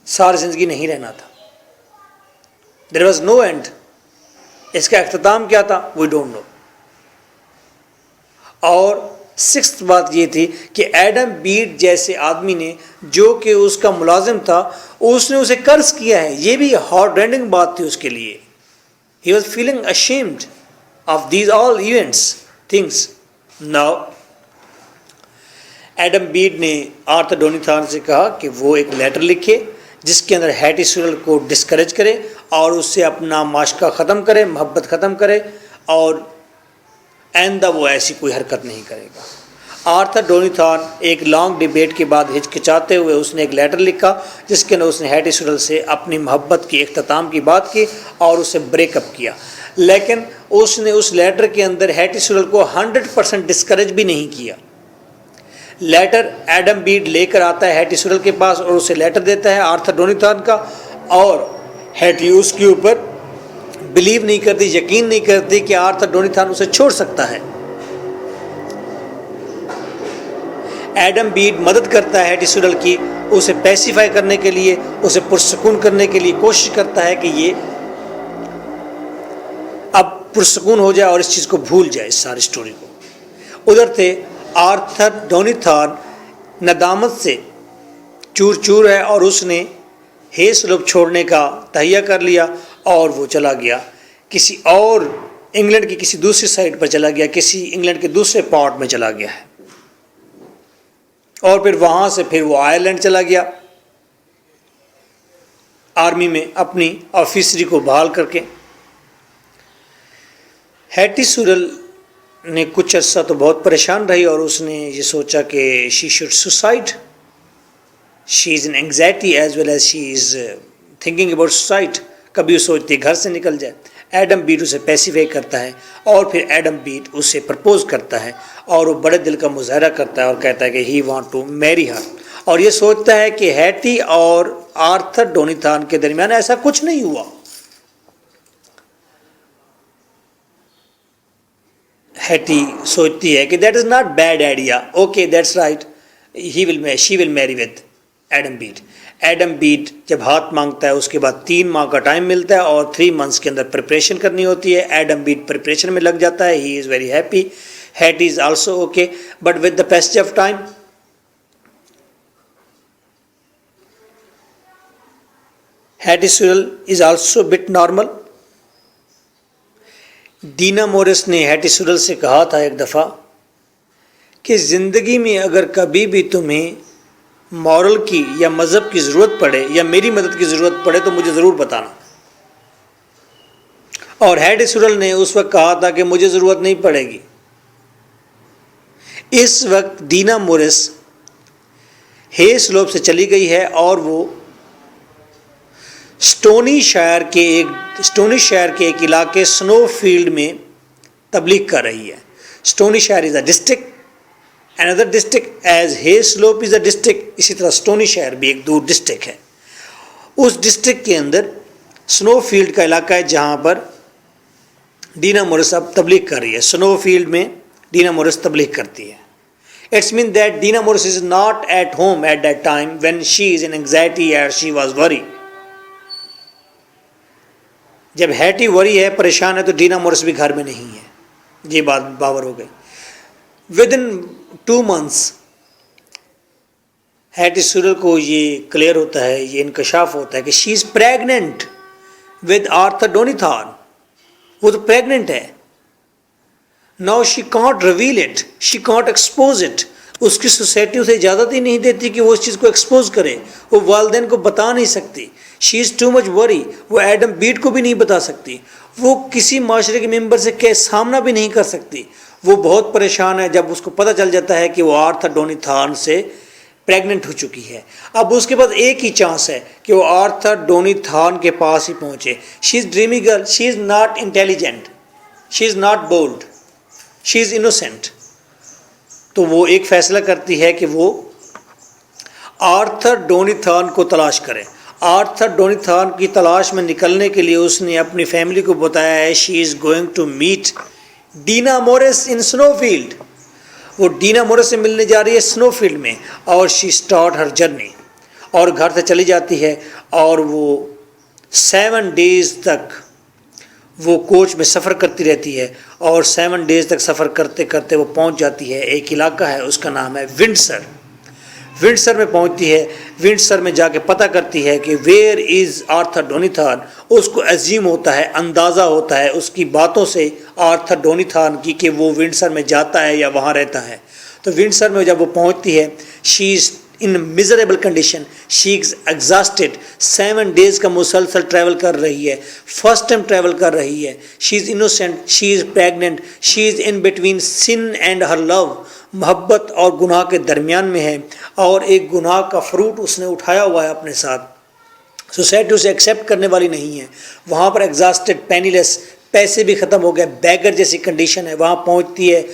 सारी जिंदगी नहीं रहना था। There was no end. इसका अख्ताम क्या था वी डोंट नो। और सिक्स्थ बात ये थी कि एडम बीट जैसे आदमी ने, जो कि उसका मुलाजिम था, उसने उसे कर्ज किया है। ये भी हार्ट रेंडिंग बात थी उसके लिए। He was feeling ashamed of these all events things. Now Adam Bede ने आर्थर डोनाथन से कहा कि वो एक लेटर लिखे जिसके अंदर हैटी सुरल को डिस्करेज करे और उससे अपना माशका ख़त्म करे, मोहब्बत ख़त्म करे, और आइंदा वो ऐसी कोई हरकत नहीं करेगा। आर्थर डोनिथॉन एक लॉन्ग डिबेट के बाद हिचकिचाते हुए उसने एक लेटर लिखा जिसके अंदर उसने हैटी सूरल से अपनी मोहब्बत की इख्तिताम की बात की और उसे ब्रेकअप किया। लेकिन उसने उस लेटर के अंदर हैटी सूरल को 100% डिस्करेज भी नहीं किया। लेटर एडम बीड लेकर आता है हैटी सूरल के पास और उसे लेटर देता है आर्थर डोनिथॉन का, और हैटी उसके ऊपर बिलीव नहीं करती, यकीन नहीं करती कि आर्थर डोनिथॉन उसे छोड़ सकता है। एडम बीड मदद करता है हैटी सूरल की, उसे पैसिफाई करने के लिए, उसे पुरसकून करने के लिए कोशिश करता है कि ये अब पुरसकून हो जाए और इस चीज़ को भूल जाए, इस सारी स्टोरी को। उधर थे आर्थर डोनिथॉन नदामत से चूर चूर है और उसने हेस्लोप छोड़ने का तहिया कर लिया और वो चला गया किसी और इंग्लैंड की किसी दूसरी साइड पर चला गया, किसी इंग्लैंड के दूसरे पार्ट में चला गया है और फिर वहाँ से फिर वो आयरलैंड चला गया आर्मी में अपनी ऑफिसरी को बहाल करके। हैटी सूरल ने कुछ अर्सा तो बहुत परेशान रही और उसने ये सोचा कि she should suicide, she is in anxiety as well as she is thinking about suicide. कभी वो सोचती घर से निकल जाए। एडम बीट उसे पैसिफाई करता है और फिर एडम बीट उसे प्रपोज करता है और वो बड़े दिल का मुजाहरा करता है और कहता है कि he want to marry her, और ये सोचता है कि हैटी और आर्थर डोनिथॉन के दरमियान ऐसा कुछ नहीं हुआ। हैटी सोचती है कि that is not bad idea, okay that's right, she will marry with Adam Bede. Adam Bede जब हाथ मांगता है उसके बाद 3 माह का टाइम मिलता है और 3 मंथ्स के अंदर प्रिपरेशन करनी होती है। एडम बीट प्रिपरेशन में लग जाता है, he is very happy, Hetty is also okay, but with the passage of time Hetty Sorrel is also bit normal. Dinah Morris ने हैटी सूरल से कहा था एक दफ़ा कि ज़िंदगी में अगर कभी भी तुम्हें मॉरल की या मज़हब की ज़रूरत पड़े या मेरी मदद की ज़रूरत पड़े तो मुझे ज़रूर बताना। और हैटी सूरल ने उस वक्त कहा था कि मुझे ज़रूरत नहीं पड़ेगी। इस वक्त डीना मोरिस हेस्लोप से चली गई है और वो स्टोनी शायर के एक इलाके स्नोफील्ड में तबलीग कर रही है। Stonyshire is a district, another district as Hayslope is a district, इसी तरह स्टोनी शायर भी एक दूर डिस्ट्रिक्ट है। उस डिस्ट्रिक्ट के अंदर स्नोफील्ड का इलाका है जहाँ पर डीना मोरिस अब तबलीग कर रही है। स्नोफील्ड में डीना मोरिस तबलीग करती है। It's mean that Dinah Morris is not at home at that time when she is in anxiety and she was worry. जब हैटी वरी है, परेशान है, तो डीना मोरिस भी घर में नहीं है। ये बात बावर हो गई। विद इन 2 मंथ्स हैटी सूरल को ये क्लियर होता है, ये इंकशाफ होता है कि she is pregnant with Arthur Donnithorne. वो तो प्रेग्नेंट है। Now she can't reveal it, she can't expose it. उसकी सोसाइटी उसे इजाज़त ही नहीं देती कि वो उस चीज़ को एक्सपोज करे। वो वालिदैन को बता नहीं सकती। She is to much worry. वो एडम बीट को भी नहीं बता सकती। वो किसी माशरे के मेंबर से के सामना भी नहीं कर सकती। वो बहुत परेशान है जब उसको पता चल जाता है कि वो आर्थर डोनिथॉन से प्रेग्नेंट हो चुकी है। अब उसके पास एक ही चांस है कि वो आर्थर डोनिथॉन के पास ही पहुँचे। She is dreamy girl, she is not intelligent, she is not bold, she is innocent. तो वो एक फ़ैसला करती है कि वो आर्थर डोनिथॉन को तलाश करे। आर्थर डोनिथॉन की तलाश में निकलने के लिए उसने अपनी फैमिली को बताया है she is going to meet Dinah Morris in Snowfield. वो डीना मोरिस से मिलने जा रही है स्नोफील्ड में और शी स्टार्ट हर जर्नी। और घर से चली जाती है और वो 7 डेज़ तक वो कोच में सफ़र करती रहती है और 7 डेज़ तक सफ़र करते करते वो पहुंच जाती है एक इलाका है, उसका नाम है विंडसर। विंडसर में पहुंचती है। विंडसर में जाके पता करती है कि वेयर इज़ आर्थर डोनिथॉन। उसको अजीम होता है, अंदाज़ा होता है उसकी बातों से आर्थर डोनिथॉन की कि वो विंडसर में जाता है या वहाँ रहता है। तो विंडसर में जब वो पहुंचती है, she is in miserable condition, she is exhausted. 7 days का मुसलसल ट्रैवल कर रही है, फर्स्ट टाइम ट्रैवल कर रही है। She is innocent, she is pregnant, she is in between sin and her love. मोहब्बत और गुनाह के दरमियान में है और एक गुनाह का फ्रूट उसने उठाया हुआ है अपने साथ। सोसाइटी उसे एक्सेप्ट करने वाली नहीं है। वहाँ पर एग्जॉस्टेड, पेनीलेस, पैसे भी ख़त्म हो गए, बैगर जैसी कंडीशन है। वहाँ पहुँचती है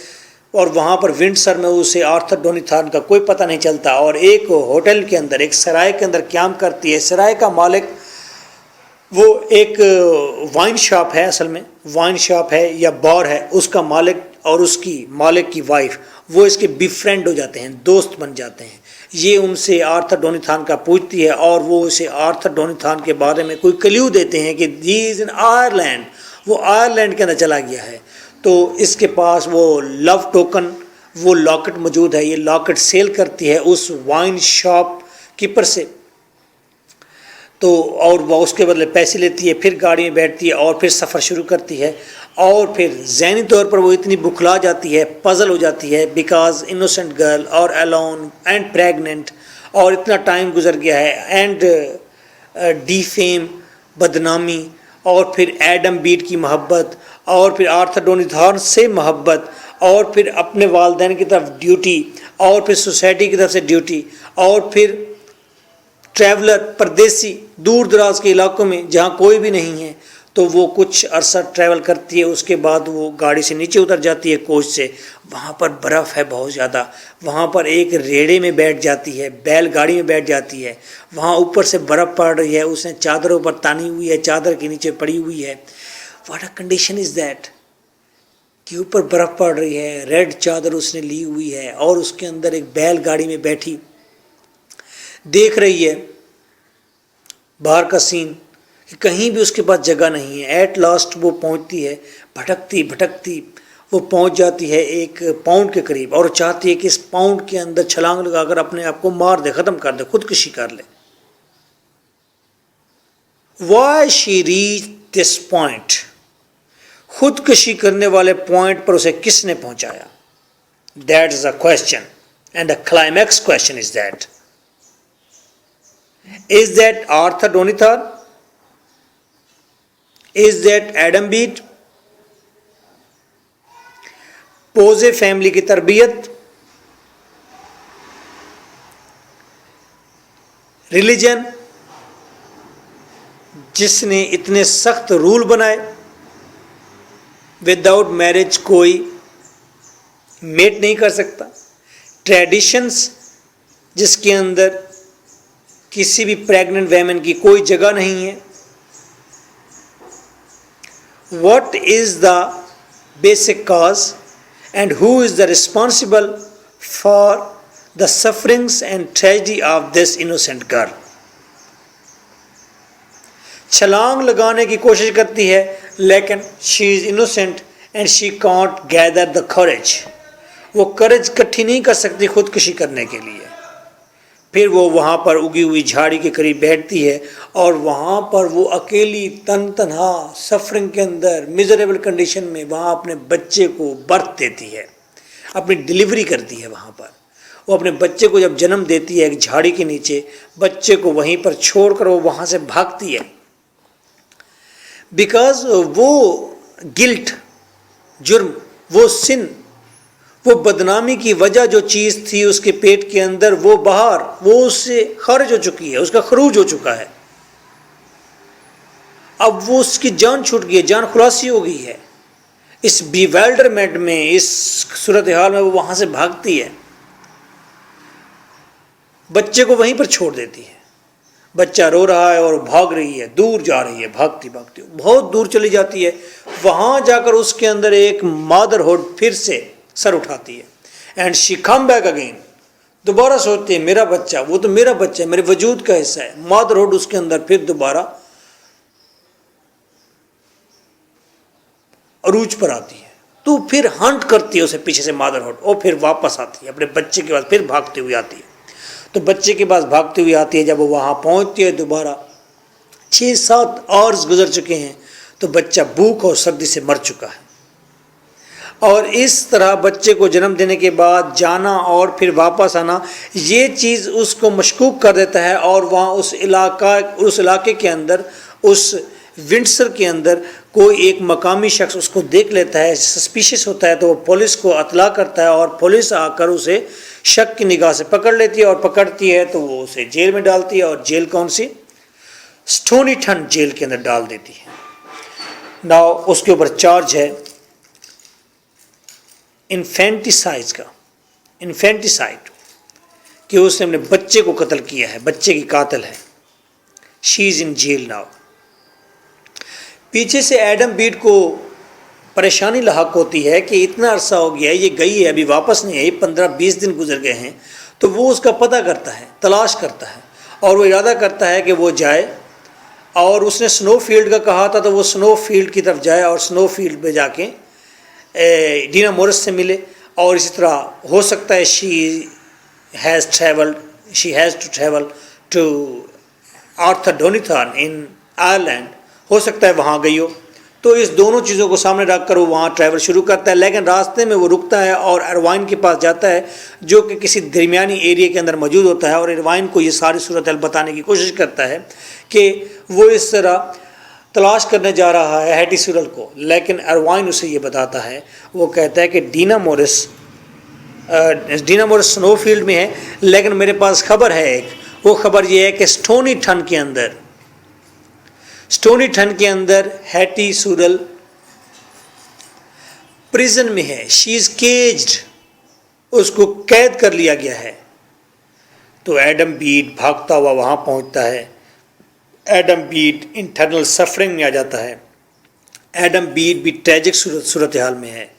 और वहाँ पर विंडसर में उसे आर्थर डोनाथन का कोई पता नहीं चलता और एक होटल के अंदर, एक सराय के अंदर क़याम करती है। सराय का मालिक वो एक वाइन शॉप है, असल में वाइन शॉप है या बार है, उसका मालिक और उसकी मालिक की वाइफ वो इसके बिफ्रेंड हो जाते हैं, दोस्त बन जाते हैं। ये उनसे आर्थर डोनाथन का पूछती है और वो उसे आर्थर डोनाथन के बारे में कोई क्ल्यू देते हैं कि ही इज़ इन आयरलैंड, वो आयरलैंड के अंदर चला गया है। तो इसके पास वो लव टोकन, वो लॉकेट मौजूद है। ये लॉकेट सेल करती है उस वाइन शॉप कीपर से, तो और वह उसके बदले पैसे लेती है। फिर गाड़ी में बैठती है और फिर सफ़र शुरू करती है और फिर ज़हनी तौर पर वो इतनी बुखला जाती है, पज़ल हो जाती है, बिकॉज इनोसेंट गर्ल और अलोन एंड प्रेगनेंट, और इतना टाइम गुजर गया है, एंड डीफेम, बदनामी, और फिर एडम बीट की मोहब्बत, और फिर आर्थर डोनाथन से मोहब्बत, और फिर अपने वालिदैन की तरफ ड्यूटी, और फिर सोसाइटी की तरफ से ड्यूटी, और फिर ट्रैवलर, परदेसी, दूर दराज के इलाकों में जहाँ कोई भी नहीं है। तो वो कुछ अरसा ट्रैवल करती है, उसके बाद वो गाड़ी से नीचे उतर जाती है कोच से। वहाँ पर बर्फ़ है बहुत ज़्यादा, वहाँ पर एक रेड़े में बैठ जाती है, बैलगाड़ी में बैठ जाती है, वहाँ ऊपर से बर्फ़ पड़ रही है, उसने चादरों पर तानी हुई है, चादर के नीचे पड़ी हुई है। What a condition is that कि ऊपर बर्फ़ पड़ रही है, रेड चादर उसने ली हुई है और उसके अंदर एक बैलगाड़ी में बैठी देख रही है बाहर का सीन कि कहीं भी उसके पास जगह नहीं है। एट लास्ट वो पहुंचती है, भटकती भटकती वो पहुंच जाती है एक पाउंड के करीब और चाहती है कि इस पाउंड के अंदर छलांग लगाकर अपने आप को मार दे, ख़त्म कर दे, खुदकुशी कर ले। Why she reach this point, खुदकुशी करने वाले पॉइंट पर उसे किसने पहुंचाया? That is a question, and the climax question is that, is that Arthur Donithar? Is that Adam Beat? Poyser family की तरबियत, रिलीजन जिसने इतने सख्त रूल बनाए, विदाउट मैरिज कोई मेट नहीं कर सकता, ट्रेडिशंस जिसके अंदर किसी भी प्रेग्नेंट वेमेन की कोई जगह नहीं है। What is the basic cause and who is the responsible for the sufferings and tragedy of this innocent girl? छलांग लगाने की कोशिश करती है लेकिन she is innocent and she can't gather the courage, वो करेज इकट्ठी नहीं कर सकती खुदकुशी करने के लिए। फिर वो वहाँ पर उगी हुई झाड़ी के करीब बैठती है और वहाँ पर वो अकेली तनहा सफरिंग के अंदर मिजरेबल कंडीशन में वहाँ अपने बच्चे को बर्थ देती है, अपनी डिलीवरी करती है। वहाँ पर वो अपने बच्चे को जब जन्म देती है एक झाड़ी के नीचे, बच्चे को वहीं पर छोड़कर वो वहाँ से भागती है, बिकॉज वो गिल्ट, जुर्म, वो सिन, वो बदनामी की वजह जो चीज़ थी उसके पेट के अंदर, वो बाहर, वो उससे खारिज हो चुकी है, उसका खरूज हो चुका है। अब वो उसकी जान छूट गई है, जान खुलासी हो गई है। इस बिवेल्डरमेंट में, इस सूरत हाल में वो वहाँ से भागती है, बच्चे को वहीं पर छोड़ देती है। बच्चा रो रहा है और भाग रही है, दूर जा रही है, भागती भागती बहुत दूर चली जाती है। वहाँ जाकर उसके अंदर एक मदरहुड फिर से सर उठाती है and she come back again, दोबारा सोचती है मेरा बच्चा, वो तो मेरा बच्चा है, मेरे वजूद का हिस्सा है। मदरहुड उसके अंदर फिर दोबारा अरूज पर आती है, तो फिर हंट करती है उसे पीछे से मदरहुड, और फिर वापस आती है अपने बच्चे के पास, फिर भागते हुए आती है। तो बच्चे के पास भागते हुए आती है, जब वो वहाँ पहुँचती है दोबारा 6-7 आवर्स गुजर चुके हैं, तो बच्चा भूख और सर्दी से मर चुका है। और इस तरह बच्चे को जन्म देने के बाद जाना और फिर वापस आना, ये चीज़ उसको मशकूक कर देता है और वहाँ उस इलाके के अंदर, उस विंडसर के अंदर कोई एक मकामी शख्स उसको देख लेता है, सस्पिशियस होता है, तो वो पुलिस को अतला करता है और पुलिस आकर उसे शक की निगाह से पकड़ लेती है, और पकड़ती है तो वो उसे जेल में डालती है, और जेल कौन सी, स्टोनीटन जेल के अंदर डाल देती है। नाउ उसके ऊपर चार्ज है इन्फेंटिसाइड, कि उसने अपने बच्चे को कत्ल किया है, बच्चे की कातिल है। She is in jail now. पीछे से एडम बीड को परेशानी लाहक होती है कि इतना अरसा हो गया है, ये गई है, अभी वापस नहीं आई, 15-20 दिन गुजर गए हैं। तो वो उसका पता करता है, तलाश करता है, और वो इरादा करता है कि वो जाए, और उसने स्नो फील्ड का कहा था, तो वो स्नो फील्ड की तरफ जाए और स्नो फील्ड पे जाके डीना मोरिस से मिले। और इसी तरह हो सकता है she has to travel to Arthur Donnithorne in Ireland, हो सकता है वहाँ गई हो। तो इस दोनों चीज़ों को सामने रखकर वो वहाँ ट्रैवल शुरू करता है, लेकिन रास्ते में वो रुकता है और अरवाइन के पास जाता है, जो कि किसी दरमियानी एरिया के अंदर मौजूद होता है, और अरवाइन को ये सारी सूरत हाल बताने की कोशिश करता है कि वो इस तरह तलाश करने जा रहा है हैटी सूरल को। लेकिन अरवाइन उसे ये बताता है, वो कहता है कि डीना मोरिस स्नो फील्ड में है, लेकिन मेरे पास खबर है एक, वो खबर ये है कि स्टोनीटन के अंदर हैटी सूरल प्रिजन में है, शी इज केज्ड, उसको कैद कर लिया गया है। तो एडम बीड भागता हुआ वहाँ पहुँचता है। एडम बीड इंटरनल सफरिंग में आ जाता है। एडम बीड भी ट्रेजिक सूरत हाल में है,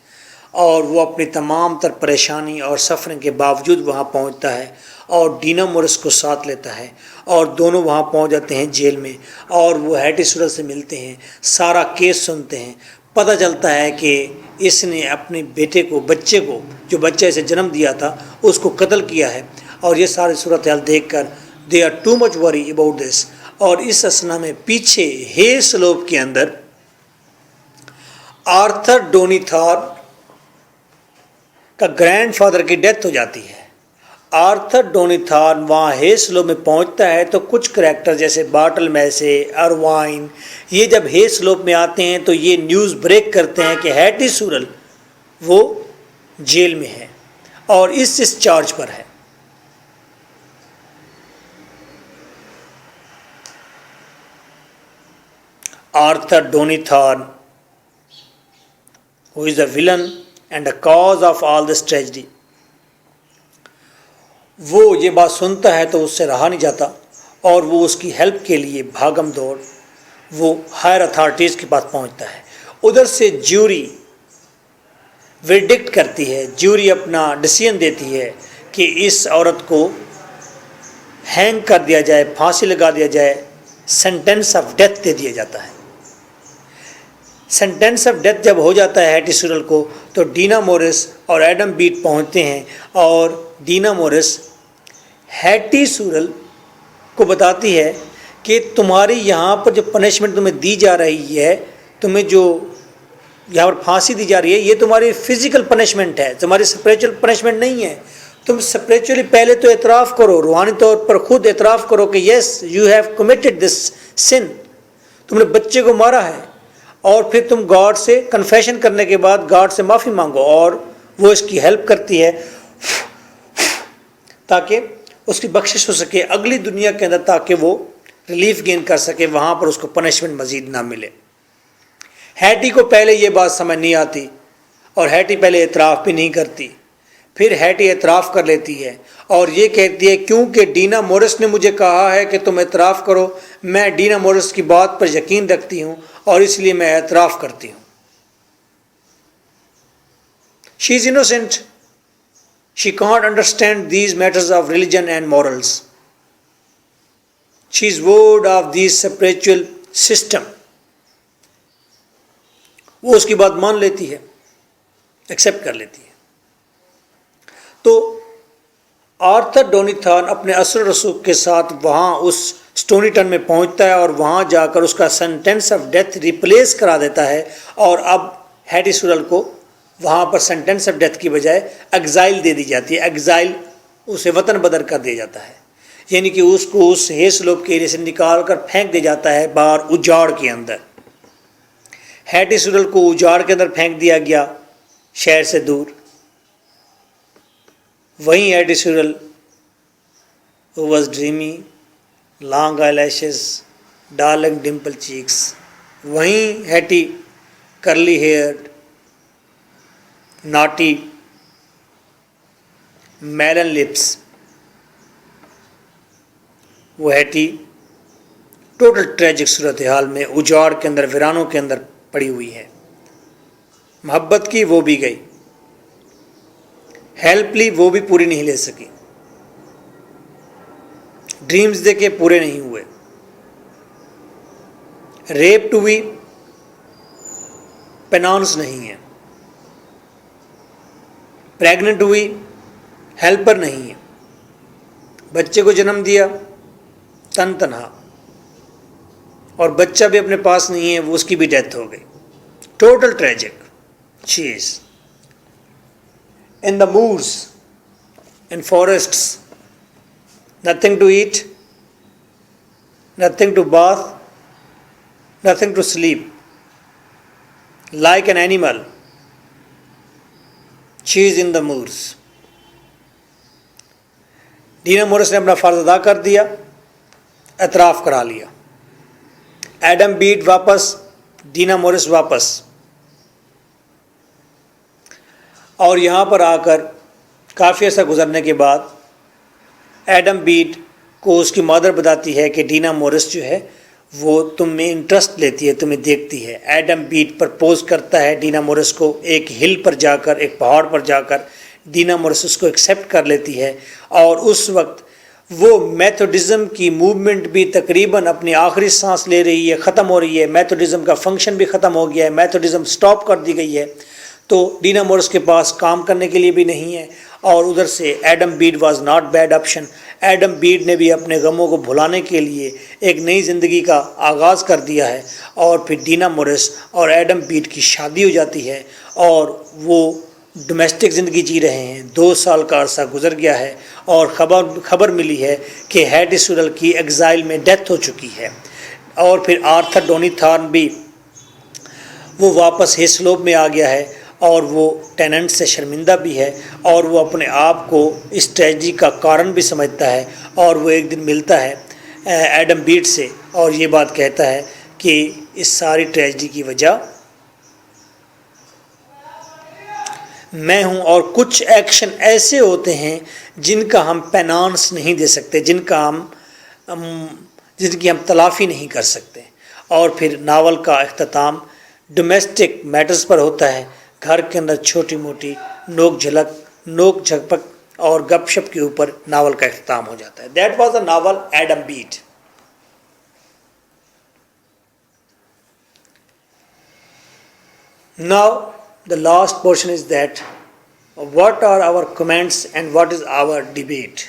और वो अपनी तमाम तर परेशानी और सफरिंग के बावजूद वहाँ पहुँचता है और डीना मोरिस को साथ लेता है, और दोनों वहाँ पहुँच जाते हैं जेल में, और वो हैटी सूरल से मिलते हैं, सारा केस सुनते हैं। पता चलता है कि इसने अपने बेटे को, बच्चे को, जो बच्चा इसे जन्म दिया था, उसको कत्ल किया है। और ये सारी सूरत हाल देख कर they are too much worry about this. और इस असना में पीछे हे स्लोप के अंदर आर्थर डोनिथॉर्न का ग्रैंडफादर की डेथ हो जाती है। आर्थर डोनिथॉर्न वहाँ हेस्लो में पहुँचता है, तो कुछ करैक्टर जैसे बाटल मैसे, अरवाइन, ये जब हेस्लोप में आते हैं तो ये न्यूज़ ब्रेक करते हैं कि हैटी सूरल वो जेल में है और इस चार्ज पर है। Arthur Donnithorne, who is the villain and the cause of all this tragedy, वो ये बात सुनता है तो उससे रहा नहीं जाता, और वो उसकी हेल्प के लिए भागम दौड़ वो हायर अथॉरिटीज़ के पास पहुंचता है। उधर से ज्यूरी वर्डिक्ट करती है, ज्यूरी अपना डिसीजन देती है कि इस औरत को हैंग कर दिया जाए, फांसी लगा दिया जाए, सेंटेंस ऑफ डेथ दे दिया जाता है। सेंटेंस ऑफ डेथ जब हो जाता है हैटी सूरल को, तो डीना मोरिस और एडम बीड पहुंचते हैं, और डीना मोरिस हैटी सूरल को बताती है कि तुम्हारी यहाँ पर जो पनिशमेंट तुम्हें दी जा रही है, तुम्हें जो यहाँ पर फांसी दी जा रही है, ये तुम्हारी फिजिकल पनिशमेंट है, तुम्हारी स्पिरिचुअल पनिशमेंट नहीं है। तुम स्पिरिचुअली पहले तो एतराफ़ करो, रूहानी तौर पर खुद एतराफ़ करो कि yes you have committed this sin, तुमने बच्चे को मारा है, और फिर तुम गॉड से कन्फेशन करने के बाद गॉड से माफ़ी मांगो, और वो इसकी हेल्प करती है ताकि उसकी बख्शिश हो सके अगली दुनिया के अंदर, ताकि वो रिलीफ गेन कर सके, वहाँ पर उसको पनिशमेंट मज़ीद ना मिले। हैटी को पहले ये बात समझ नहीं आती, और हैटी पहले एतराफ़ भी नहीं करती। फिर हैटी एतराफ़ कर लेती है और ये कहती है क्योंकि डीना मोरिस ने मुझे कहा है कि तुम एतराफ़ करो, मैं डीना मोरिस की बात पर यकीन रखती हूँ और इसलिए मैं एतराफ़ करती हूँ। She is innocent, she can't understand these matters of religion and morals, she is worried of this spiritual system. वो उसकी बात मान लेती है, एक्सेप्ट कर लेती है। तो आर्थर डोनिथॉर्न अपने असर रसूख के साथ वहाँ उस स्टोनीटन में पहुँचता है, और वहाँ जाकर उसका सेंटेंस ऑफ डेथ रिप्लेस करा देता है, और अब हैटी सूरल को वहाँ पर सेंटेंस ऑफ डेथ की बजाय एग्जाइल दे दी जाती है। एग्जाइल उसे वतन बदर कर दिया जाता है, यानी कि उसको उस हेस्लोप के एरिया से निकाल कर फेंक दिया जाता है बाहर उजाड़ के अंदर। हैटी सूरल को उजाड़ के अंदर फेंक दिया गया शहर से दूर। वहीं Hetty Sorrel who was dreamy, long eyelashes, darling dimple cheeks, वहीं Hetty curly haired, naughty, melon lips, वो हैटी टोटल ट्रेजिक सूरत हाल में उजाड़ के अंदर, वीरानों के अंदर पड़ी हुई है। मोहब्बत की वो भी गई, हेल्प ली वो भी पूरी नहीं ले सकी, ड्रीम्स देखे पूरे नहीं हुए, रेप्ड हुई, पेनाउंस नहीं है, प्रेग्नेंट हुई, हेल्पर नहीं है, बच्चे को जन्म दिया तन तनहा, और बच्चा भी अपने पास नहीं है, वो उसकी भी डेथ हो गई। Total tragic. She is in the moors, in forests, nothing to eat, nothing to bath, nothing to sleep, like an animal, she is in the moors. Dinah Morris ने अपना फर्ज अदा कर दिया, एतराफ़ करा लिया। एडम बीट वापस, डीना मोरिस वापस, और यहाँ पर आकर काफ़ी अर्सा गुजरने के बाद एडम बीट को उसकी मदर बताती है कि डीना मोरिस जो है वो तुम में इंटरेस्ट लेती है, तुम्हें देखती है। एडम बीट प्रपोज करता है डीना मोरिस को, एक हिल पर जाकर, एक पहाड़ पर जाकर डीना मोरिस उसको एक्सेप्ट कर लेती है। और उस वक्त वो मेथोडिज़म की मूवमेंट भी तकरीबन अपनी आखिरी सांस ले रही है, ख़त्म हो रही है, मेथोडिज़म का फंक्शन भी ख़त्म हो गया है, मेथोडिज़म स्टॉप कर दी गई है। तो डीना मोरिस के पास काम करने के लिए भी नहीं है, और उधर से Adam Beed was not bad option. Adam Beed ने भी अपने गमों को भुलाने के लिए एक नई ज़िंदगी का आगाज़ कर दिया है, और फिर डीना मोरिस और एडम बीड की शादी हो जाती है, और वो डोमेस्टिक ज़िंदगी जी रहे हैं। 2 साल का अरसा गुजर गया है, और खबर मिली है कि हैटी सूरल की एग्ज़ाइल में डेथ हो चुकी है। और फिर आर्थर डोनीथॉर्न भी वो वापस हिस्लोप में आ गया है, और वो टेनेंट से शर्मिंदा भी है, और वो अपने आप को इस ट्रेजिडी का कारण भी समझता है। और वो एक दिन मिलता है एडम बीट से, और ये बात कहता है कि इस सारी ट्रेजिडी की वजह मैं हूँ, और कुछ एक्शन ऐसे होते हैं जिनका हम पेनांस नहीं दे सकते, जिनकी हम तलाफ़ी नहीं कर सकते। और फिर नावल का अख्ताम डोमेस्टिक मैटर्स पर होता है, घर के अंदर छोटी मोटी नोक झपक और गपशप के ऊपर नावल का अख्ताम हो जाता है। That was the novel Adam Bede. Now the last portion is that what are our comments and what is our debate.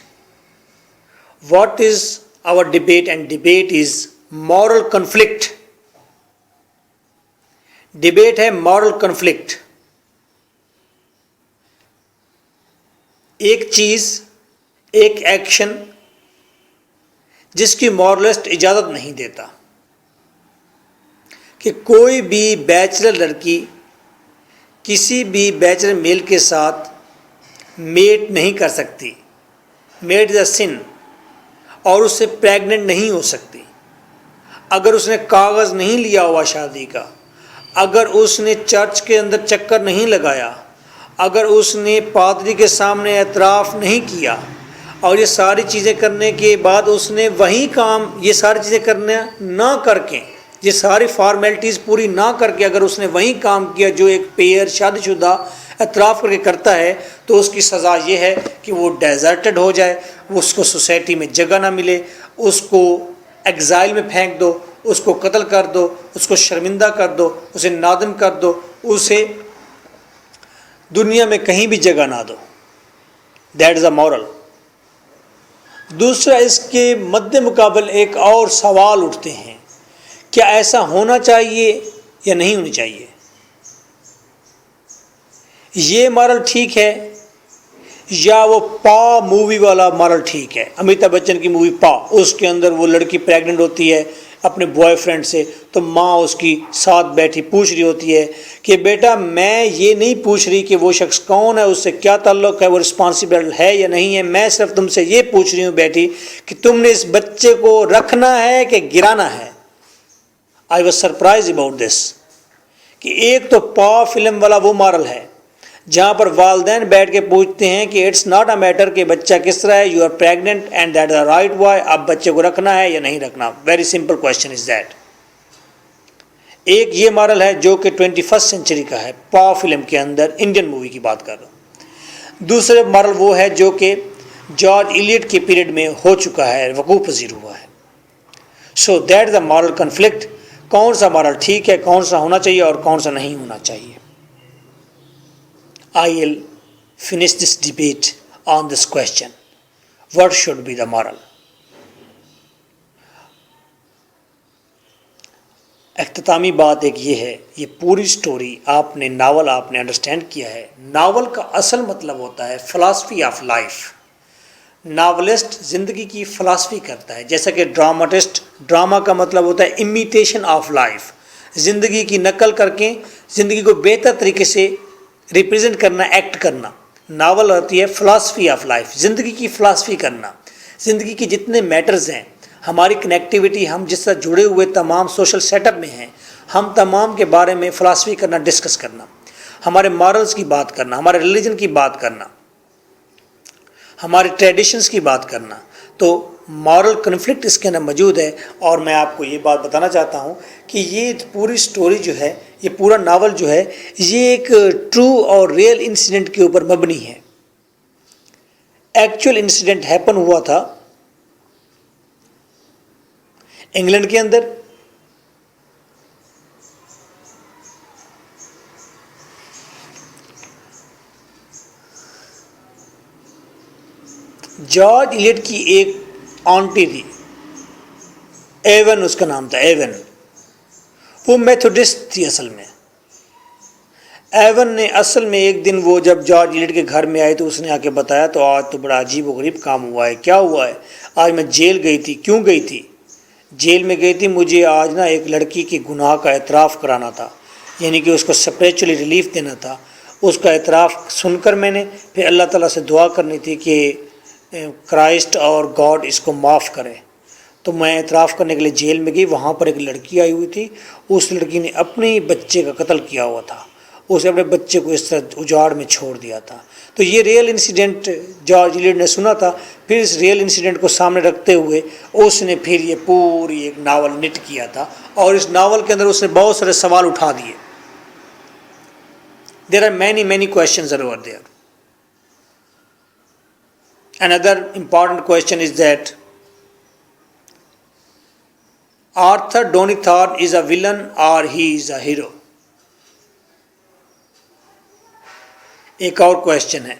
What is our debate? And debate is moral conflict. Debate है मॉरल कन्फ्लिक्ट। एक चीज़, एक एक्शन जिसकी मॉरलिस्ट इजाज़त नहीं देता कि कोई भी बैचलर लड़की किसी भी बैचलर मेल के साथ मेट नहीं कर सकती, मेट इज़ अ सिन, और उससे प्रेग्नेंट नहीं हो सकती अगर उसने कागज़ नहीं लिया हुआ शादी का, अगर उसने चर्च के अंदर चक्कर नहीं लगाया, अगर उसने पादरी के सामने एतराफ़ नहीं किया, और ये सारी चीज़ें करने के बाद उसने वही काम, ये सारी चीज़ें करने ना करके, ये सारी फॉर्मेलिटीज़ पूरी ना करके अगर उसने वही काम किया जो एक पेयर शादीशुदा एतराफ़ करके करता है, तो उसकी सज़ा ये है कि वो डेजर्टेड हो जाए, उसको सोसाइटी में जगह ना मिले, उसको एग्ज़ाइल में फेंक दो, उसको कत्ल कर दो, उसको शर्मिंदा कर दो, उसे नादम कर दो, उसे दुनिया में कहीं भी जगह ना दो। That is a moral. दूसरा, इसके मद्दे मुकाबल एक और सवाल उठते हैं, क्या ऐसा होना चाहिए या नहीं होनी चाहिए? ये मॉरल ठीक है या वो पा मूवी वाला मॉरल ठीक है? अमिताभ बच्चन की मूवी पा, उसके अंदर वो लड़की प्रेग्नेंट होती है, अपने बॉयफ्रेंड से, तो माँ उसकी साथ बैठी पूछ रही होती है कि बेटा मैं ये नहीं पूछ रही कि वो शख्स कौन है, उससे क्या ताल्लुक़ है, वो रिस्पॉन्सिबल है या नहीं है, मैं सिर्फ तुमसे ये पूछ रही हूँ बेटी कि तुमने इस बच्चे को रखना है कि गिराना है। I was surprise about this कि एक तो पॉ फिल्म वाला वो मॉरल है जहाँ पर वालदैन बैठ के पूछते हैं कि इट्स नॉट अ मैटर कि बच्चा किस तरह है, you are pregnant and that is the right boy, अब बच्चे को रखना है या नहीं रखना, very simple question is that. एक ये मॉरल है जो कि 21st सेंचुरी का है, पॉ फिल्म के अंदर इंडियन मूवी की बात कर रहा हूँ। दूसरे मॉरल वो है जो कि जॉर्ज इलियट के पीरियड में हो चुका है, वकूफ़ पजीर हुआ है। So that the moral conflict, कौन सा मॉरल ठीक है, कौन सा होना चाहिए और कौन सा नहीं होना चाहिए। I will finish this debate on this question. What should be the moral? इख्तितामी बात एक ये है, ये पूरी स्टोरी आपने नावल आपने अंडरस्टैंड किया है। नावल का असल मतलब होता है फिलॉसफी ऑफ लाइफ। नावलिस्ट ज़िंदगी की फ़िलासफ़ी करता है, जैसा कि ड्रामाटिस्ट, ड्रामा का मतलब होता है इमिटेशन ऑफ लाइफ, ज़िंदगी की नकल करके ज़िंदगी को बेहतर तरीके से रिप्रेजेंट करना, एक्ट करना। नावल होती है फ़िलासफ़ी ऑफ लाइफ, ज़िंदगी की फ़िलासफ़ी करना, ज़िंदगी के जितने मैटर्स हैं, हमारी कनेक्टिविटी, हम जिससे जुड़े हुए तमाम सोशल सेटअप में हैं, हम तमाम के बारे में फ़िलासफ़ी करना, डिस्कस करना, हमारे मॉरल्स की बात करना, हमारे रिलीजन की बात करना, हमारे ट्रेडिशंस की बात करना। तो मॉरल कन्फ्लिक्ट इसके अंदर मौजूद है। और मैं आपको ये बात बताना चाहता हूँ कि ये पूरी स्टोरी जो है, ये पूरा नावल जो है, ये एक ट्रू और रियल इंसिडेंट के ऊपर मबनी है। एक्चुअल इंसिडेंट हैपन हुआ था इंग्लैंड के अंदर। जॉर्ज इलियट की एक आंटी थी, एवन उसका नाम था, एवन। वो मेथोडिस्ट थी असल में। एवन ने असल में एक दिन वो जब जॉर्ज इलियट के घर में आई तो उसने आके बताया, तो आज तो बड़ा अजीब व गरीब काम हुआ है। क्या हुआ है? आज मैं जेल गई थी। क्यों गई थी? जेल में गई थी, मुझे आज ना एक लड़की के गुनाह का एतराफ़ कराना था, यानी कि उसको स्पिरिचुअली रिलीफ देना था। उसका एतराफ़ सुनकर मैंने फिर अल्लाह ताला से दुआ करनी थी कि क्राइस्ट और गॉड इसको माफ़ करे। तो मैं एतराफ़ करने के लिए जेल में गई। वहाँ पर एक लड़की आई हुई थी। उस लड़की ने अपने बच्चे का कत्ल किया हुआ था। उसे अपने बच्चे को इस तरह उजाड़ में छोड़ दिया था। तो ये रियल इंसिडेंट जॉर्ज इलियट ने सुना था। फिर इस रियल इंसिडेंट को सामने रखते हुए उसने फिर ये पूरी एक नावल निट किया था, और इस नावल के अंदर उसने बहुत सारे सवाल उठा दिए। There are many questions are over there. Another important question is that Arthur Donithorne is a villain or he is a hero? एक और क्वेश्चन है,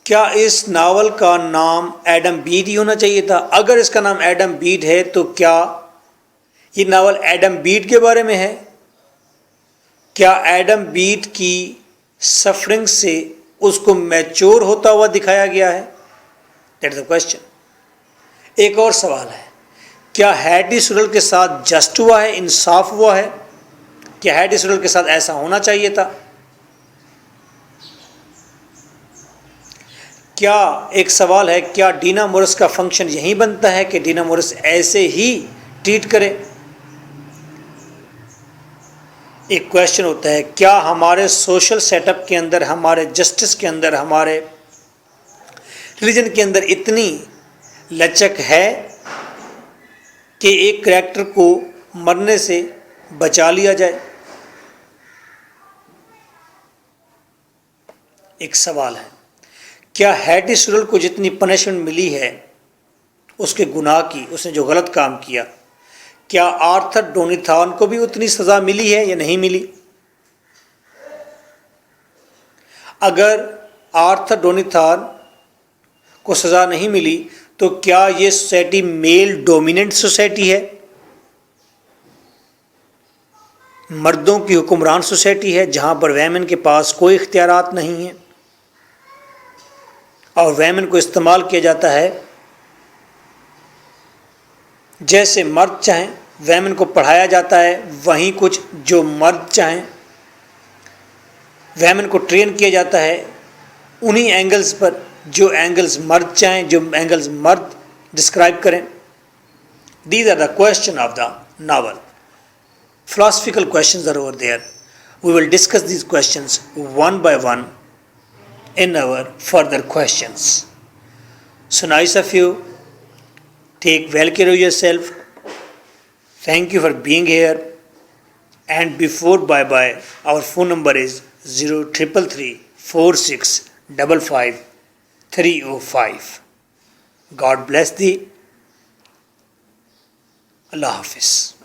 क्या इस नावल का नाम एडम बीड ही होना चाहिए था? अगर इसका नाम एडम बीड है तो क्या ये नावल एडम बीड के बारे में है? क्या एडम बीड की सफरिंग से उसको मैच्योर होता हुआ दिखाया गया है? That is the question. एक और सवाल है, क्या हैडी सुरल के साथ जस्ट हुआ है, इंसाफ हुआ है? क्या हैडी सुरल के साथ ऐसा होना चाहिए था? क्या एक सवाल है, क्या डीना मोरिस का फंक्शन यही बनता है कि डीना मोरिस ऐसे ही ट्रीट करे? एक क्वेश्चन होता है, क्या हमारे सोशल सेटअप के अंदर, हमारे जस्टिस के अंदर, हमारे रिलीजन के अंदर इतनी लचक है कि एक करैक्टर को मरने से बचा लिया जाए? एक सवाल है। क्या हैडी सुरल को जितनी पनिशमेंट मिली है उसके गुनाह की, उसने जो गलत काम किया, क्या आर्थर डोनिथॉर्न को भी उतनी सज़ा मिली है या नहीं मिली? अगर आर्थर डोनिथॉर्न को सज़ा नहीं मिली तो क्या ये सोसाइटी मेल डोमिनेंट सोसाइटी है, मर्दों की हुक्मरान सोसाइटी है, जहाँ पर वैमन के पास कोई इख्तियारात नहीं है और वैमन को इस्तेमाल किया जाता है जैसे मर्द चाहें वैमेन को पढ़ाया जाता है, वहीं कुछ जो मर्द चाहें वैमेन को ट्रेन किया जाता है उन्हीं एंगल्स पर जो एंगल्स मर्द चाहें, जो एंगल्स मर्द डिस्क्राइब करें. These are the question of the novel. Philosophical questions are over there. We will discuss these questions one by one in our further questions. So nice of you. Take well care of yourself. Thank you for being here. And before bye bye, our phone number is 0333 4655 305. God bless thee. Allah Hafiz.